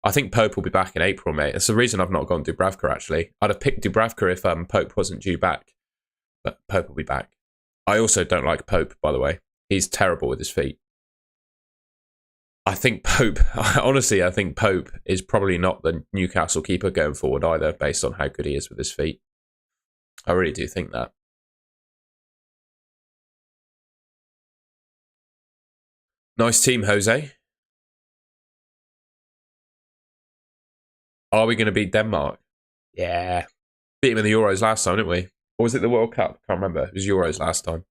I think Pope will be back in April, mate. That's the reason I've not gone Dubravka, actually. I'd have picked Dubravka if Pope wasn't due back. But Pope will be back. I also don't like Pope, by the way. He's terrible with his feet. I think Pope is probably not the Newcastle keeper going forward either, based on how good he is with his feet. I really do think that. Nice team, Jose. Are we going to beat Denmark? Yeah. Beat him in the Euros last time, didn't we? Or was it the World Cup? Can't remember. It was Euros last time.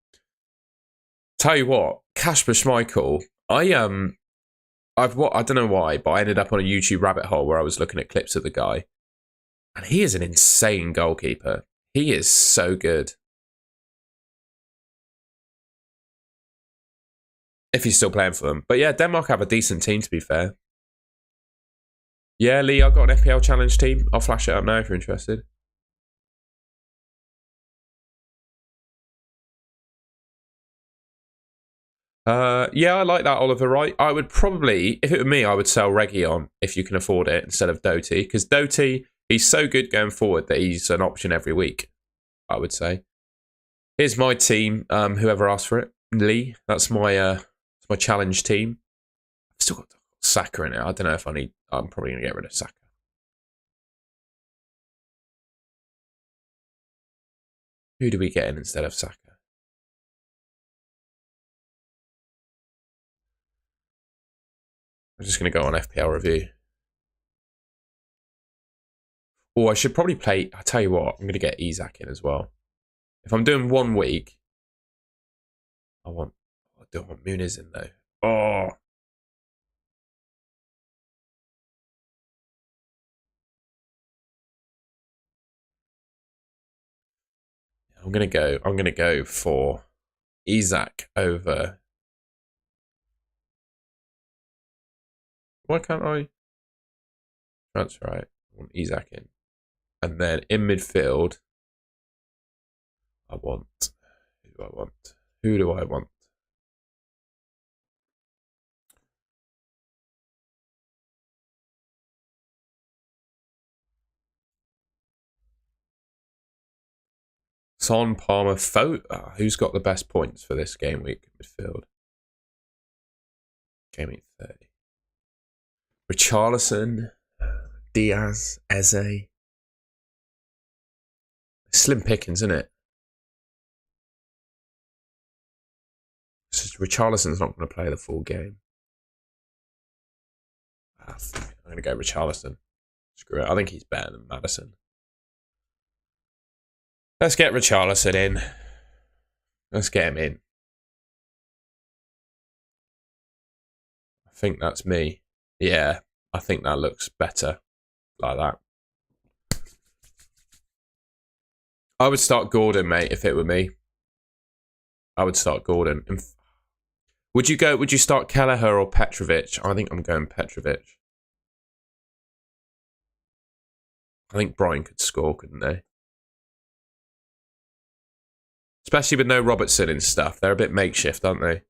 Tell you what, Kasper Schmeichel, I don't know why, but I ended up on a YouTube rabbit hole where I was looking at clips of the guy. And he is an insane goalkeeper. He is so good. If he's still playing for them. But yeah, Denmark have a decent team, to be fair. Yeah, Lee, I've got an FPL challenge team. I'll flash it up now if you're interested. Yeah, I like that, Oliver Wright. I would probably, if it were me, I would sell Region if you can afford it instead of Doty. Because Doty, he's so good going forward that he's an option every week, I would say. Here's my team, whoever asked for it. Lee, that's my challenge team. I've still got Saka in it. I don't know if I'm probably going to get rid of Saka. Who do we get in instead of Saka? I'm just going to go on FPL review. Oh, I should probably play... I'll tell you what, I'm going to get Isak in as well. If I'm doing 1 week, I don't want Muniz in though. Oh. I'm going to go for Isak over... Why can't I? That's right. I want Isak in. And then in midfield, I want... Who do I want? Who do I want? Son, Palmer, Foden. Who's got the best points for this game week midfield? Game week 30. Richarlison, Diaz, Eze. Slim pickings, isn't it? Richarlison's not going to play the full game. I'm going to go Richarlison. Screw it. I think he's better than Maddison. Let's get Richarlison in. Let's get him in. I think that's me. Yeah, I think that looks better like that. I would start Gordon, mate, if it were me. I would start Gordon. Would you start Kelleher or Petrovic? I think I'm going Petrovic. I think Brighton could score, couldn't they? Especially with no Robertson and stuff. They're a bit makeshift, aren't they?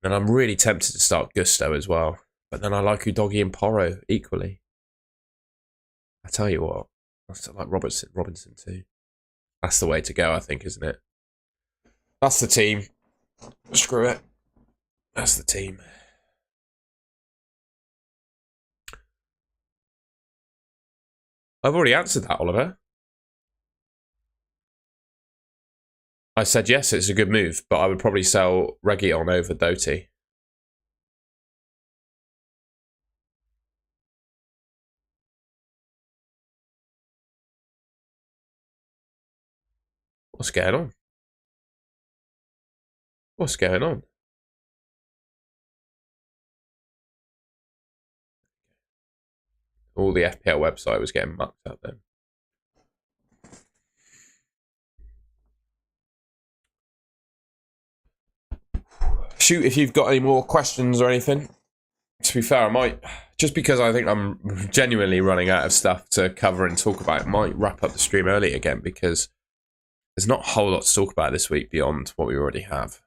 And I'm really tempted to start Gusto as well. But then I like Udogie and Porro equally. I tell you what. I still like Robinson too. That's the way to go, I think, isn't it? That's the team. Screw it. That's the team. I've already answered that, Oliver. I said yes, it's a good move, but I would probably sell Reguilon over Doty. What's going on? What's going on? All the FPL website was getting mucked up then. Shoot, if you've got any more questions or anything. To be fair, I might, just because I think I'm genuinely running out of stuff to cover and talk about, might wrap up the stream early again, because there's not a whole lot to talk about this week beyond what we already have.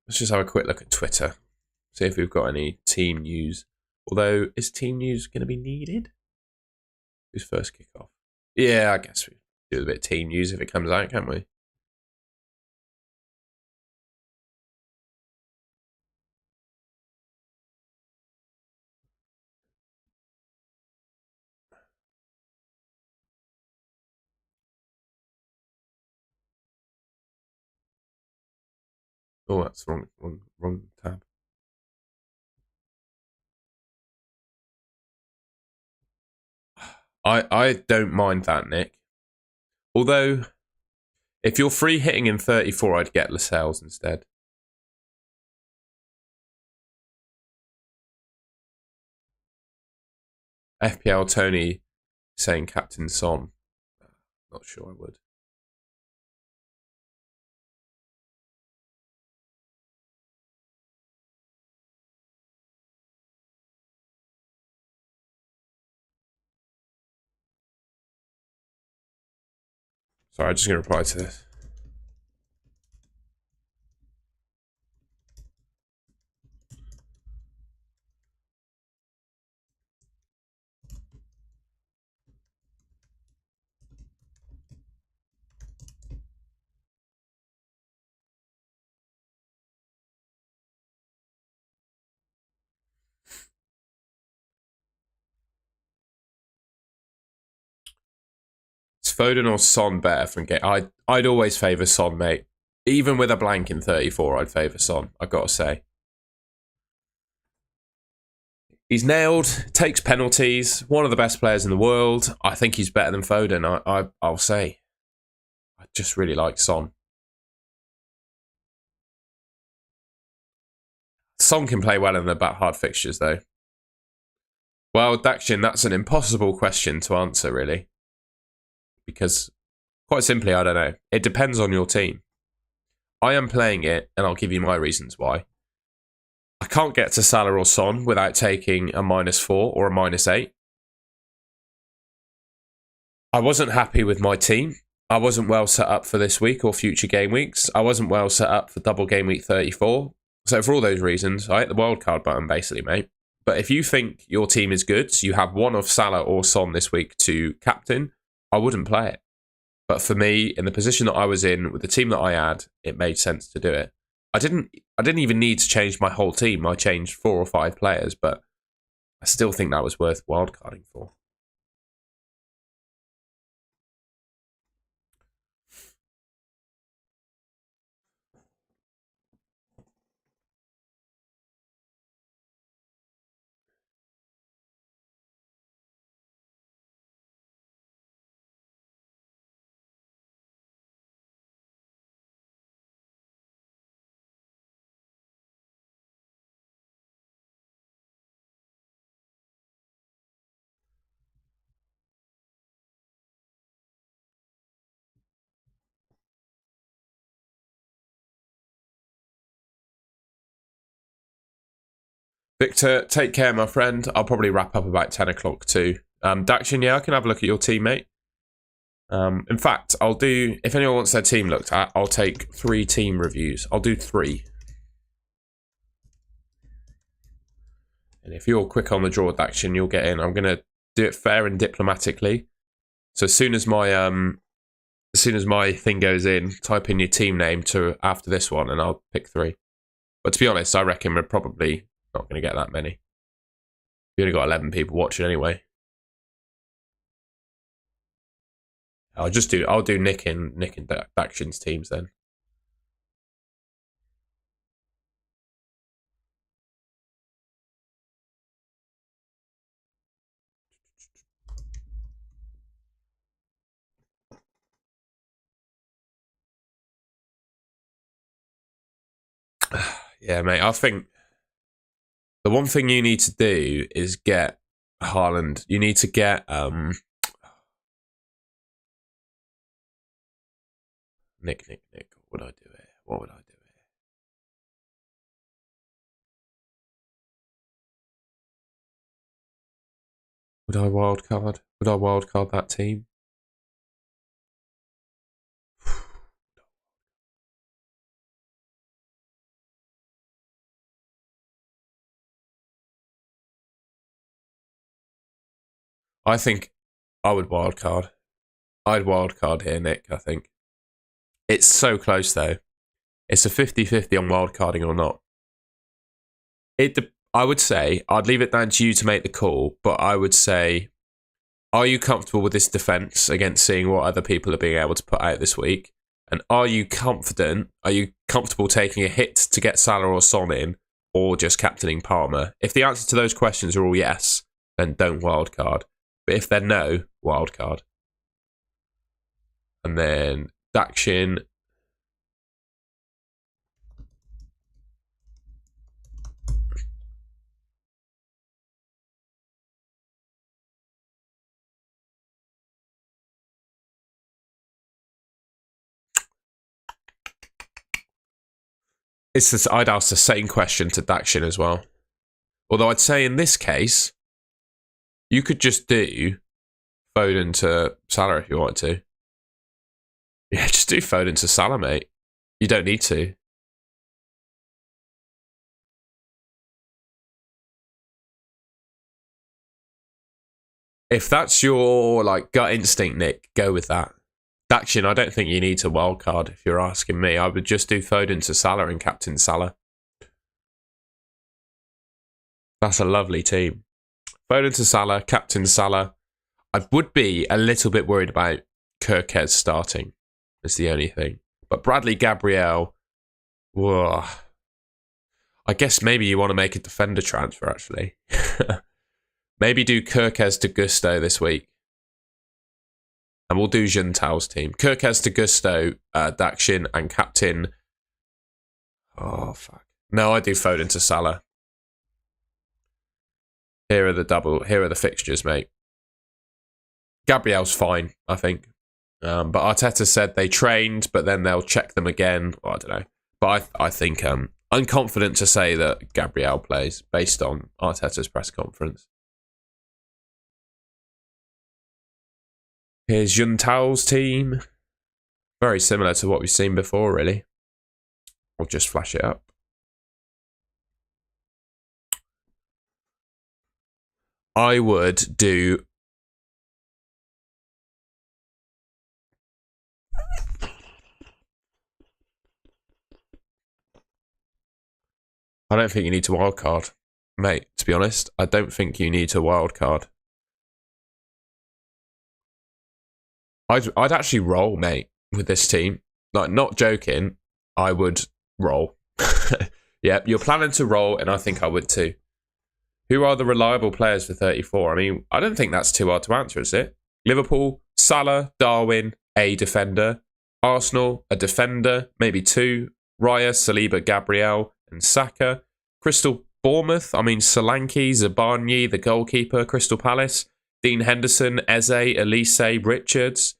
Let's just have a quick look at Twitter. See if we've got any team news. Although, is team news going to be needed? Who's first kickoff? Yeah, I guess we do a bit of team news if it comes out, can't we? Oh, that's wrong tab. I don't mind that, Nick. Although, if you're free hitting in 34, I'd get Lascelles instead. FPL Tony saying Captain Son. Not sure I would. Sorry, I'm just going to reply to this. Is Foden or Son better from game? I'd always favour Son, mate. Even with a blank in 34, I'd favour Son, I've got to say. He's nailed, takes penalties, one of the best players in the world. I think he's better than Foden, I'll say. I just really like Son. Son can play well in the hard fixtures, though. Well, Dakshin, that's an impossible question to answer, really. Because, quite simply, I don't know. It depends on your team. I am playing it, and I'll give you my reasons why. I can't get to Salah or Son without taking a -4 or a -8. I wasn't happy with my team. I wasn't well set up for this week or future game weeks. I wasn't well set up for double game week 34. So for all those reasons, I hit the wildcard button, basically, mate. But if you think your team is good, you have one of Salah or Son this week to captain, I wouldn't play it. But for me, in the position that I was in, with the team that I had, it made sense to do it. I didn't even need to change my whole team. I changed 4 or 5 players, but I still think that was worth wildcarding for. Victor, take care, my friend. I'll probably wrap up about 10 o'clock too. Daction, yeah, I can have a look at your team, mate. In fact, I'll do, if anyone wants their team looked at, I'll take 3 team reviews. I'll do 3. And if you're quick on the draw, Daction, you'll get in. I'm going to do it fair and diplomatically. So as soon as my thing goes in, type in your team name to after this one and I'll pick 3. But to be honest, I reckon we're probably not going to get that many. We only got 11 people watching anyway. I'll do Nick and Daction's teams then. Yeah, mate, I think the one thing you need to do is get Haaland. You need to get Nick. What would I do here? What would I do here? Would I wildcard? Would I wildcard that team? I think I would wildcard. I'd wildcard here, Nick, I think. It's so close, though. It's a 50-50 on wildcarding or not. I would say, I'd leave it down to you to make the call, but I would say, are you comfortable with this defence against seeing what other people are being able to put out this week? And are you confident? Are you comfortable taking a hit to get Salah or Son in, or just captaining Palmer? If the answer to those questions are all yes, then don't wildcard. But if they're no, wildcard. And then Daction. I'd ask the same question to Daction as well. Although I'd say in this case, you could just do Foden to Salah if you wanted to. Yeah, just do Foden to Salah, mate. You don't need to. If that's your gut instinct, Nick, go with that. Daction, I don't think you need to wildcard if you're asking me. I would just do Foden to Salah and captain Salah. That's a lovely team. Foden to Salah, captain Salah. I would be a little bit worried about Kirkez starting. That's the only thing. But Bradley Gabriel, whoa. I guess maybe you want to make a defender transfer, actually. Maybe do Kirkez to Gusto this week. And we'll do Juntao's team. Kirkez to Gusto, Daction, and captain. Oh, fuck. No, I do Foden to Salah. Here are the fixtures, mate. Gabriel's fine, I think. But Arteta said they trained, but then they'll check them again. Well, I don't know. But I think I'm confident to say that Gabriel plays based on Arteta's press conference. Here's Juntao's team. Very similar to what we've seen before, really. I'll just flash it up. I would do... I don't think you need to wildcard. Mate, to be honest, I don't think you need to wildcard. I'd actually roll, mate, with this team. Like, not joking, I would roll. Yeah, you're planning to roll, and I think I would too. Who are the reliable players for 34? I mean, I don't think that's too hard to answer, is it? Liverpool, Salah, Darwin, a defender. Arsenal, a defender, maybe two. Raya, Saliba, Gabriel, and Saka. Crystal Bournemouth, I mean, Solanke, Zabarnyi, the goalkeeper. Crystal Palace, Dean Henderson, Eze, Elise, Richards.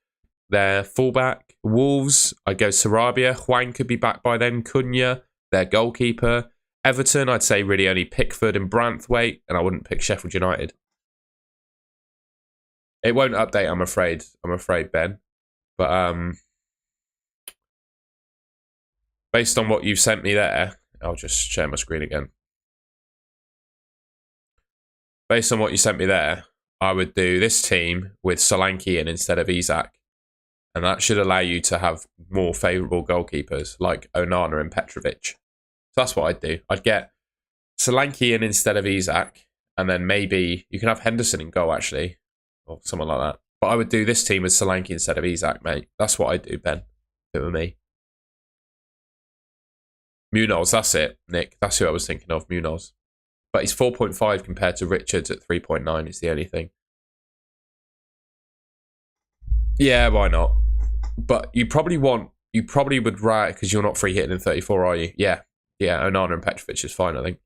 Their fullback. Wolves, I'd go Sarabia. Hwang could be back by then. Cunha, their goalkeeper. Everton, I'd say really only Pickford and Branthwaite, and I wouldn't pick Sheffield United. It won't update, I'm afraid. Ben. But based on what you've sent me there, I'll just share my screen again. Based on what you sent me there, I would do this team with Solanke in instead of Isak. And that should allow you to have more favourable goalkeepers like Onana and Petrovic. So that's what I'd do. I'd get Solanke in instead of Isak, and then maybe you can have Henderson in goal, actually, or someone like that. But I would do this team with Solanke instead of Isak, mate. That's what I'd do, Ben. Do it with me. Munoz, that's it, Nick. That's who I was thinking of, Munoz. But he's 4.5 compared to Richards at 3.9 is the only thing. Yeah, why not? But you probably would write, because you're not free hitting in 34, are you? Yeah. Yeah, Onana and Petrovic is fine, I think.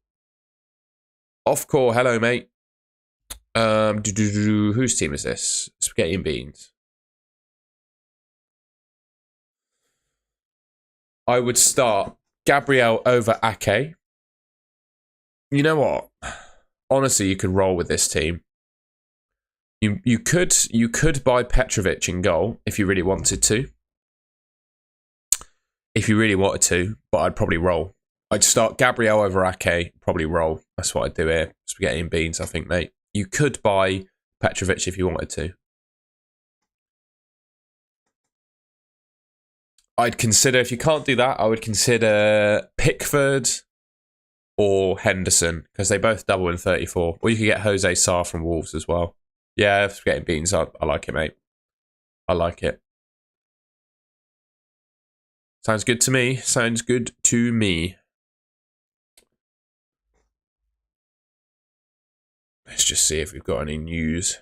Off core, hello, mate. Whose team is this? Spaghetti and Beans. I would start Gabriel over Ake. You know what? Honestly, you could roll with this team. You could buy Petrovic in goal if you really wanted to. But I'd probably roll. I'd start Gabriel over Ake, probably roll. That's what I'd do here. Spaghetti and Beans, I think, mate. You could buy Petrovic if you wanted to. I'd consider, if you can't do that, I would consider Pickford or Henderson, because they both double in 34. Or you could get Jose Sarr from Wolves as well. Yeah, Spaghetti and Beans, I like it, mate. I like it. Sounds good to me. Sounds good to me. Let's just see if we've got any news.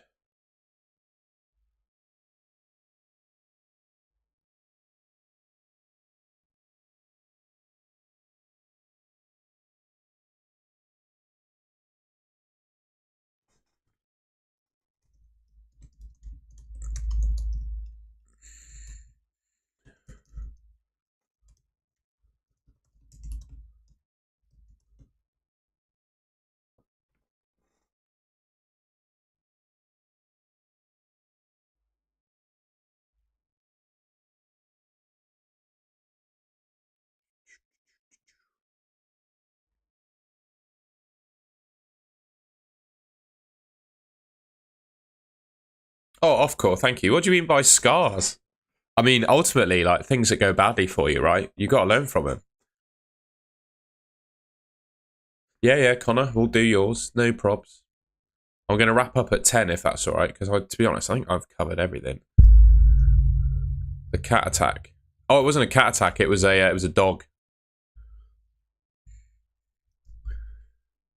Oh, off core, thank you. What do you mean by scars? I mean, ultimately, like, things that go badly for you, right? You got to learn from them. Yeah, Connor, we'll do yours. No probs. I'm going to wrap up at 10 if that's all right, because to be honest, I think I've covered everything. The cat attack. Oh, it wasn't a cat attack. It was a dog.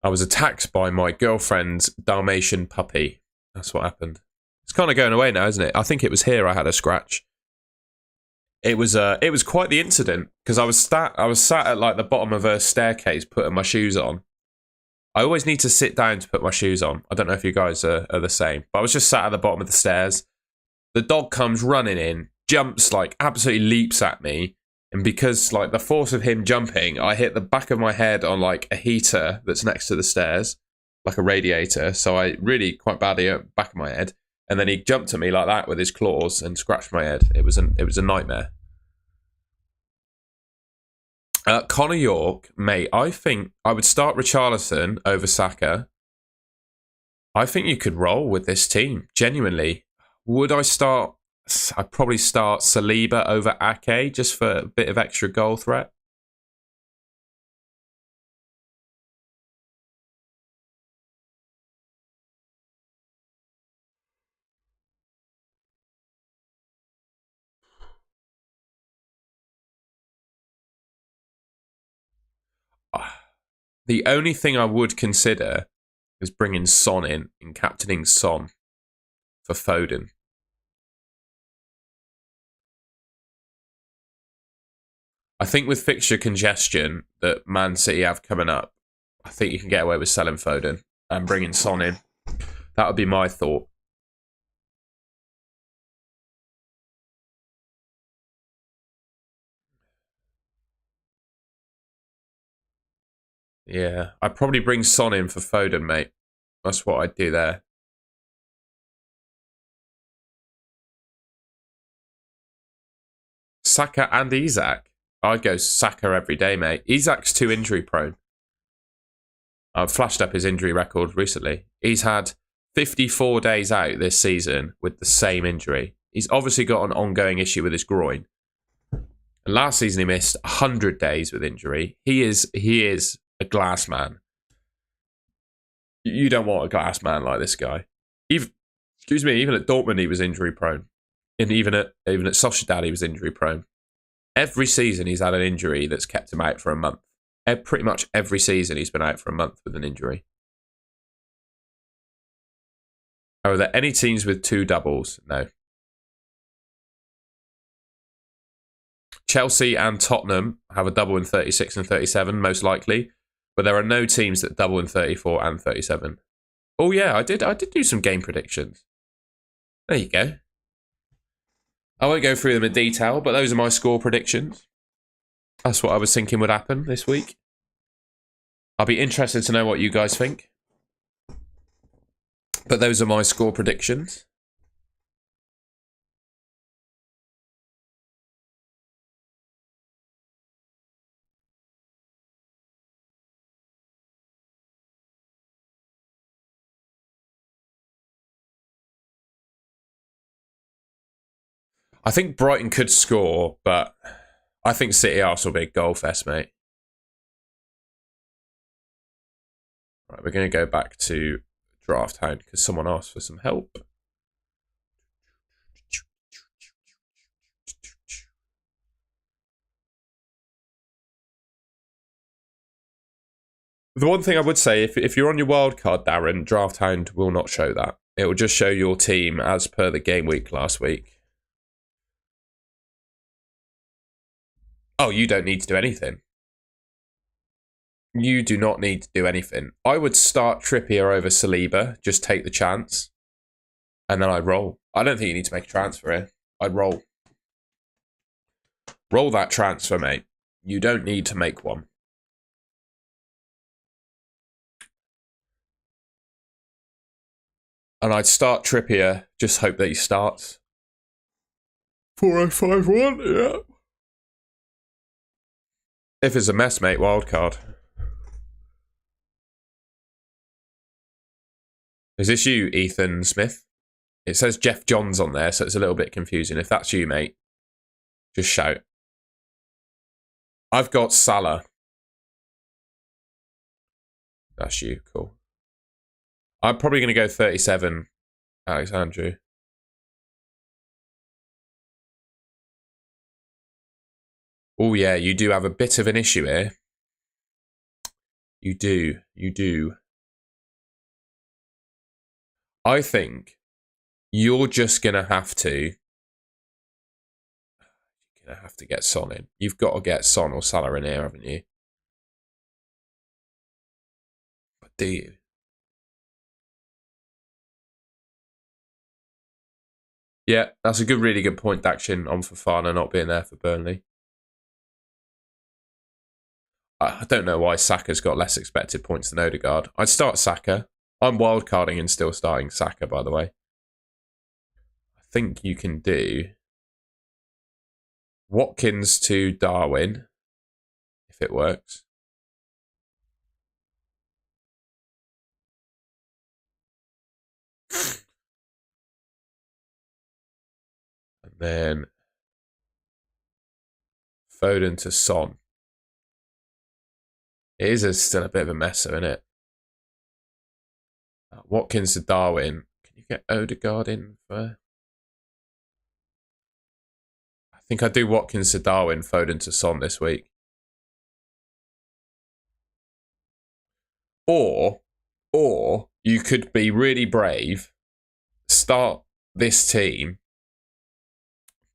I was attacked by my girlfriend's Dalmatian puppy. That's what happened. It's kind of going away now, isn't it? I think it was here I had a scratch. It was quite the incident, because I was sat at like the bottom of a staircase putting my shoes on. I always need to sit down to put my shoes on. I don't know if you guys are the same, but I was just sat at the bottom of the stairs. The dog comes running in, jumps, like absolutely leaps at me, and because like the force of him jumping, I hit the back of my head on like a heater that's next to the stairs, like a radiator. So I really quite badly hit the back of my head. And then he jumped at me like that with his claws and scratched my head. It was a nightmare. Connor York, mate, I think I would start Richarlison over Saka. I think you could roll with this team. Genuinely. Would I start? I'd probably start Saliba over Ake just for a bit of extra goal threat. The only thing I would consider is bringing Son in and captaining Son for Foden. I think with fixture congestion that Man City have coming up, I think you can get away with selling Foden and bringing Son in. That would be my thought. Yeah, I'd probably bring Son in for Foden, mate. That's what I'd do there. Saka and Isak. I'd go Saka every day, mate. Isak's too injury prone. I've flashed up his injury record recently. He's had 54 days out this season with the same injury. He's obviously got an ongoing issue with his groin. And last season he missed 100 days with injury. He is a glass man. You don't want a glass man like this guy. Even at Dortmund he was injury prone. And even at Sociedad he was injury prone. Every season he's had an injury that's kept him out for a month. Pretty much every season he's been out for a month with an injury. Are there any teams with 2 doubles? No. Chelsea and Tottenham have a double in 36 and 37, most likely. But there are no teams that double in 34 and 37. Oh yeah, I did do some game predictions. There you go. I won't go through them in detail, but those are my score predictions. That's what I was thinking would happen this week. I'll be interested to know what you guys think. But those are my score predictions. I think Brighton could score, but I think City Arsenal will be a goal fest, mate. Right, we're going to go back to Draft Hound because someone asked for some help. The one thing I would say, if you're on your wildcard, Darren, Draft Hound will not show that. It will just show your team as per the game week last week. Oh, you don't need to do anything. You do not need to do anything. I would start Trippier over Saliba. Just take the chance. And then I'd roll. I don't think you need to make a transfer here. I'd roll. Roll that transfer, mate. You don't need to make one. And I'd start Trippier. Just hope that he starts. 4051, yeah. If it's a mess, mate, wildcard. Is this you, Ethan Smith? It says Jeff Johns on there, so it's a little bit confusing. If that's you, mate, just shout. I've got Salah. That's you, cool. I'm probably going to go 37, Alexandru. Oh, yeah, you do have a bit of an issue here. You do. I think you're just going to have to... You're going to have to get Son in. You've got to get Son or Salah in here, haven't you? But do you? Yeah, that's a really good point, Daction, on Fofana not being there for Burnley. I don't know why Saka's got less expected points than Odegaard. I'd start Saka. I'm wildcarding and still starting Saka, by the way. I think you can do Watkins to Darwin, if it works. Then Foden to Son. It is still a bit of a messer, isn't it? Watkins to Darwin. Can you get Odegaard in for... I think I do Watkins to Darwin, Foden to Son this week. Or you could be really brave, start this team,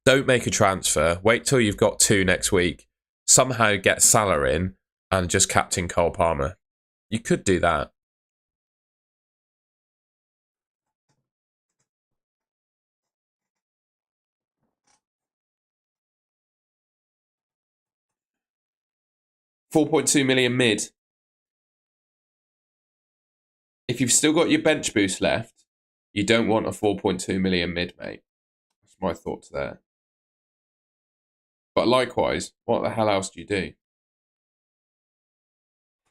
don't make a transfer, wait till you've got 2 next week, somehow get Salah in, and just captain Cole Palmer. You could do that. £4.2 million mid. If you've still got your bench boost left, you don't want a 4.2 million mid, mate. That's my thoughts there. But likewise, what the hell else do you do?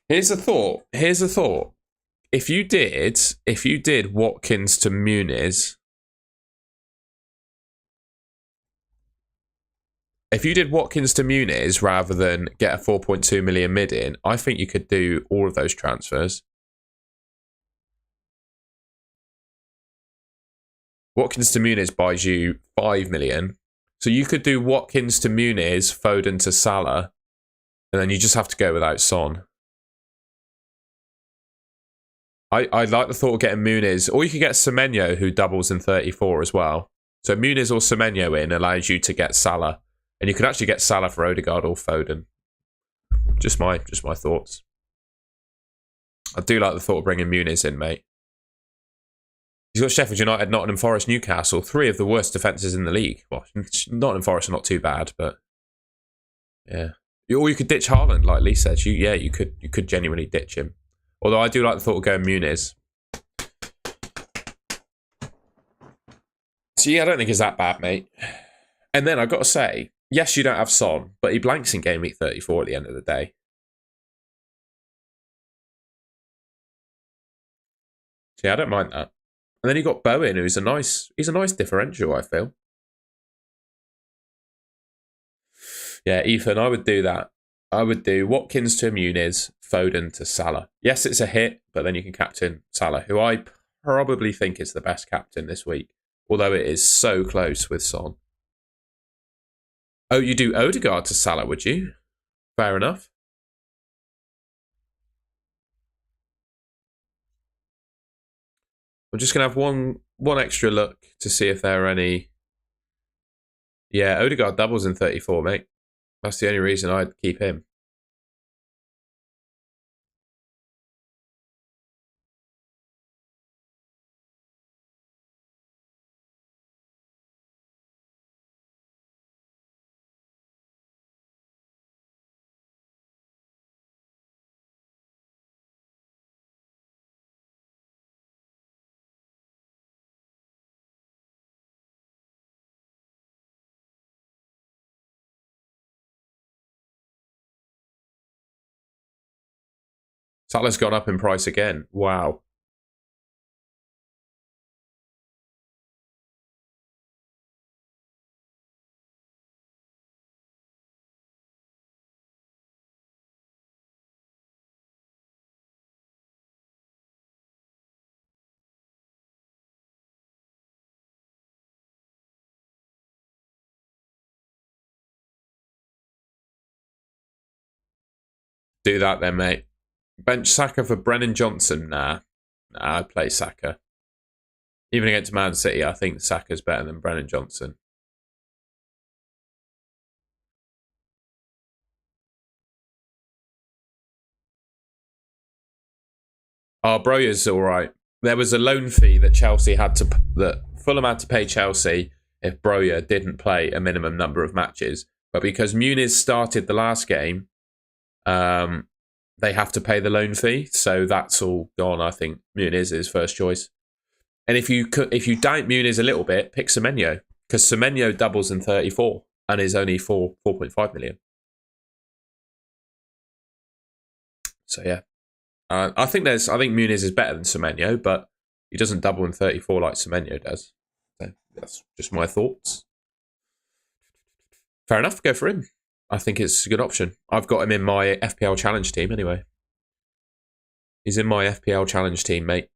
Here's a thought. If you did Watkins to Muniz, rather than get a 4.2 million mid in, I think you could do all of those transfers. Watkins to Muniz buys you 5 million. So you could do Watkins to Muniz, Foden to Salah, and then you just have to go without Son. I like the thought of getting Muniz, or you could get Semenyo, who doubles in 34 as well. So Muniz or Semenyo in allows you to get Salah, and you could actually get Salah for Odegaard or Foden. Just my thoughts. I do like the thought of bringing Muniz in, mate. He's got Sheffield United, Nottingham Forest, Newcastle, 3 of the worst defences in the league. Well, Nottingham Forest are not too bad, but yeah. Or you could ditch Haaland, like Lee said. You could genuinely ditch him. Although I do like the thought of going Muniz. So yeah, I don't think it's that bad, mate. And then I've got to say, yes, you don't have Son, but he blanks in game week 34 at the end of the day. So yeah, I don't mind that. And then you got Bowen, who's a nice differential, I feel. Yeah, Ethan, I would do that. I would do Watkins to Muniz, Foden to Salah. Yes, it's a hit, but then you can captain Salah, who I probably think is the best captain this week, although it is so close with Son. Oh, you do Odegaard to Salah, would you? Fair enough. I'm just going to have one extra look to see if there are any... Yeah, Odegaard doubles in 34, mate. That's the only reason I'd keep him. Salah's gone up in price again. Wow. Do that then, mate. Bench Saka for Brennan Johnson? Nah, I'd play Saka. Even against Man City, I think Saka's better than Brennan Johnson. Oh, Broya's all right. There was a loan fee that Fulham had to pay Chelsea if Broya didn't play a minimum number of matches. But because Muniz started the last game, they have to pay the loan fee. So that's all gone. I think Muniz is first choice. And if you doubt Muniz a little bit, pick Semenyo, because Semenyo doubles in 34 and is only 4.5 million. So yeah, I think Muniz is better than Semenyo, but he doesn't double in 34 like Semenyo does. So that's just my thoughts. fair enough. Go for him. I think it's a good option. I've got him in my FPL challenge team anyway. He's in my FPL challenge team, mate.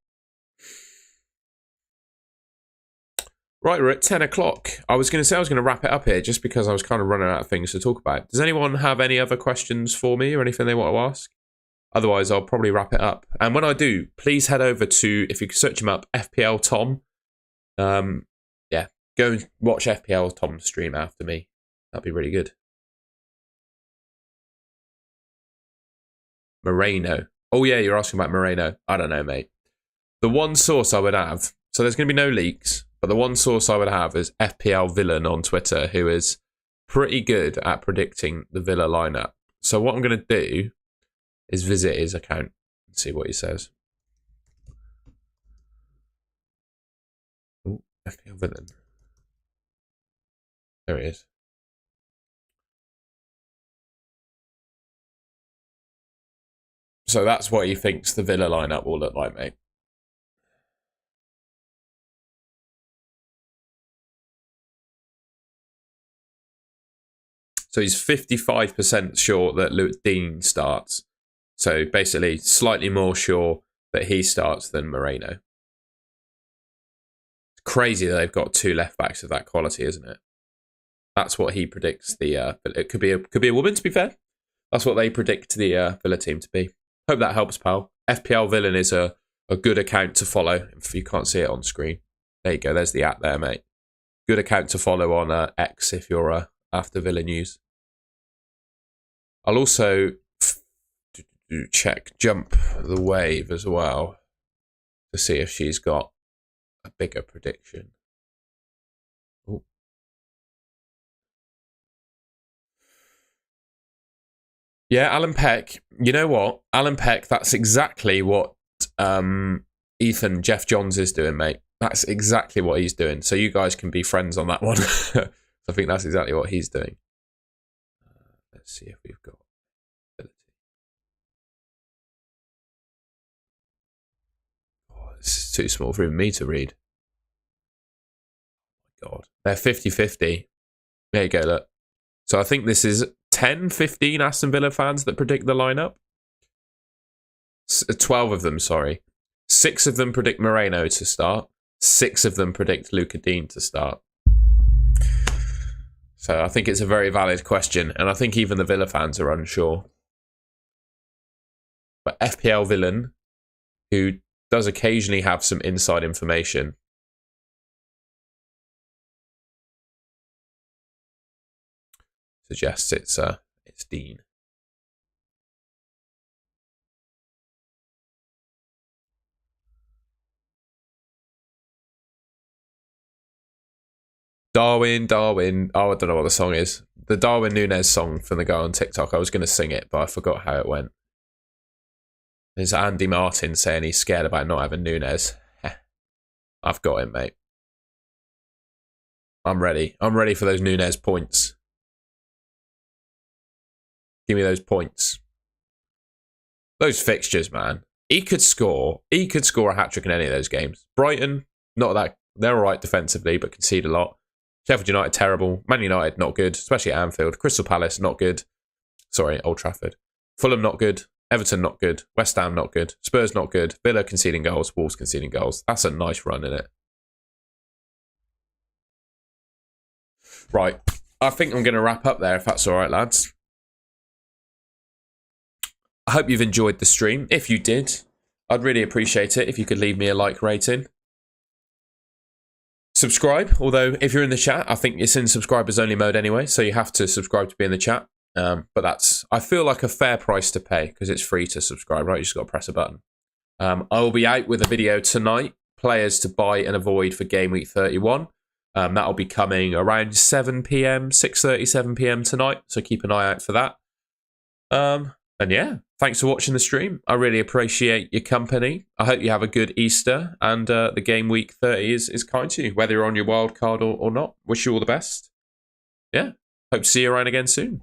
Right, we're at 10 o'clock. I was going to say I was going to wrap it up here just because I was kind of running out of things to talk about. Does anyone have any other questions for me or anything they want to ask? Otherwise, I'll probably wrap it up. And when I do, please head over to, if you can search him up, FPL Tom. Yeah, go and watch FPL Tom stream after me. That'd be really good. Moreno. Oh, yeah, you're asking about Moreno. I don't know, mate. The one source I would have, so there's going to be no leaks, but the one source I would have is FPL Villain on Twitter, who is pretty good at predicting the Villa lineup. So what I'm going to do is visit his account and see what he says. Ooh, FPL Villain. There he is. So that's what he thinks the Villa lineup will look like, mate. So he's 55% sure that Luke Dean starts. So basically, slightly more sure that he starts than Moreno. It's crazy that they've got two left backs of that quality, isn't it? That's what he predicts the. It could be a woman, to be fair. That's what they predict the Villa team to be. Hope that helps, pal. FPL Villain is a good account to follow. If you can't see it on screen, there you go. There's the app there, mate. Good account to follow on X if you're after Villa news. I'll also check Jump the Wave as well to see if she's got a bigger prediction. Ooh. Yeah, Alan Peck. You know what? Alan Peck, that's exactly what Ethan Jeff Johns is doing, mate. That's exactly what he's doing. So you guys can be friends on that one. I think that's exactly what he's doing. Let's see if we've got ability. Oh, this is too small for even me to read. Oh my God. They're 50-50. There you go, look. So I think this is 10, 15 Aston Villa fans that predict the lineup. 12 of them, sorry. 6 of them predict Moreno to start. 6 of them predict Luca Dean to start. So I think it's a very valid question, and I think even the Villa fans are unsure. But FPL Villain, who does occasionally have some inside information, suggests it's Dean. Darwin. Oh, I don't know what the song is. The Darwin Núñez song from the guy on TikTok. I was going to sing it, but I forgot how it went. There's Andy Martin saying he's scared about not having Núñez. I've got him, mate. I'm ready. I'm ready for those Núñez points. Give me those points. Those fixtures, man. He could score a hat-trick in any of those games. Brighton, not that. They're all right defensively, but concede a lot. Sheffield United, terrible. Man United, not good, especially at Anfield. Crystal Palace, not good. Sorry, Old Trafford. Fulham, not good. Everton, not good. West Ham, not good. Spurs, not good. Villa conceding goals. Wolves conceding goals. That's a nice run, isn't it? Right. I think I'm going to wrap up there, if that's all right, lads. I hope you've enjoyed the stream. If you did, I'd really appreciate it if you could leave me a like rating. Subscribe, although if you're in the chat, I think it's in subscribers only mode anyway, so you have to subscribe to be in the chat. But that's, I feel like, a fair price to pay because it's free to subscribe, right? You just got to press a button. I will be out with a video tonight, players to buy and avoid for Game Week 31. That'll be coming around 7 p.m, 6:30, 7 p.m. tonight, so keep an eye out for that. And yeah, thanks for watching the stream. I really appreciate your company. I hope you have a good Easter, and the Game Week 30 is kind to you, whether you're on your wild card or not. Wish you all the best. Yeah, hope to see you around again soon.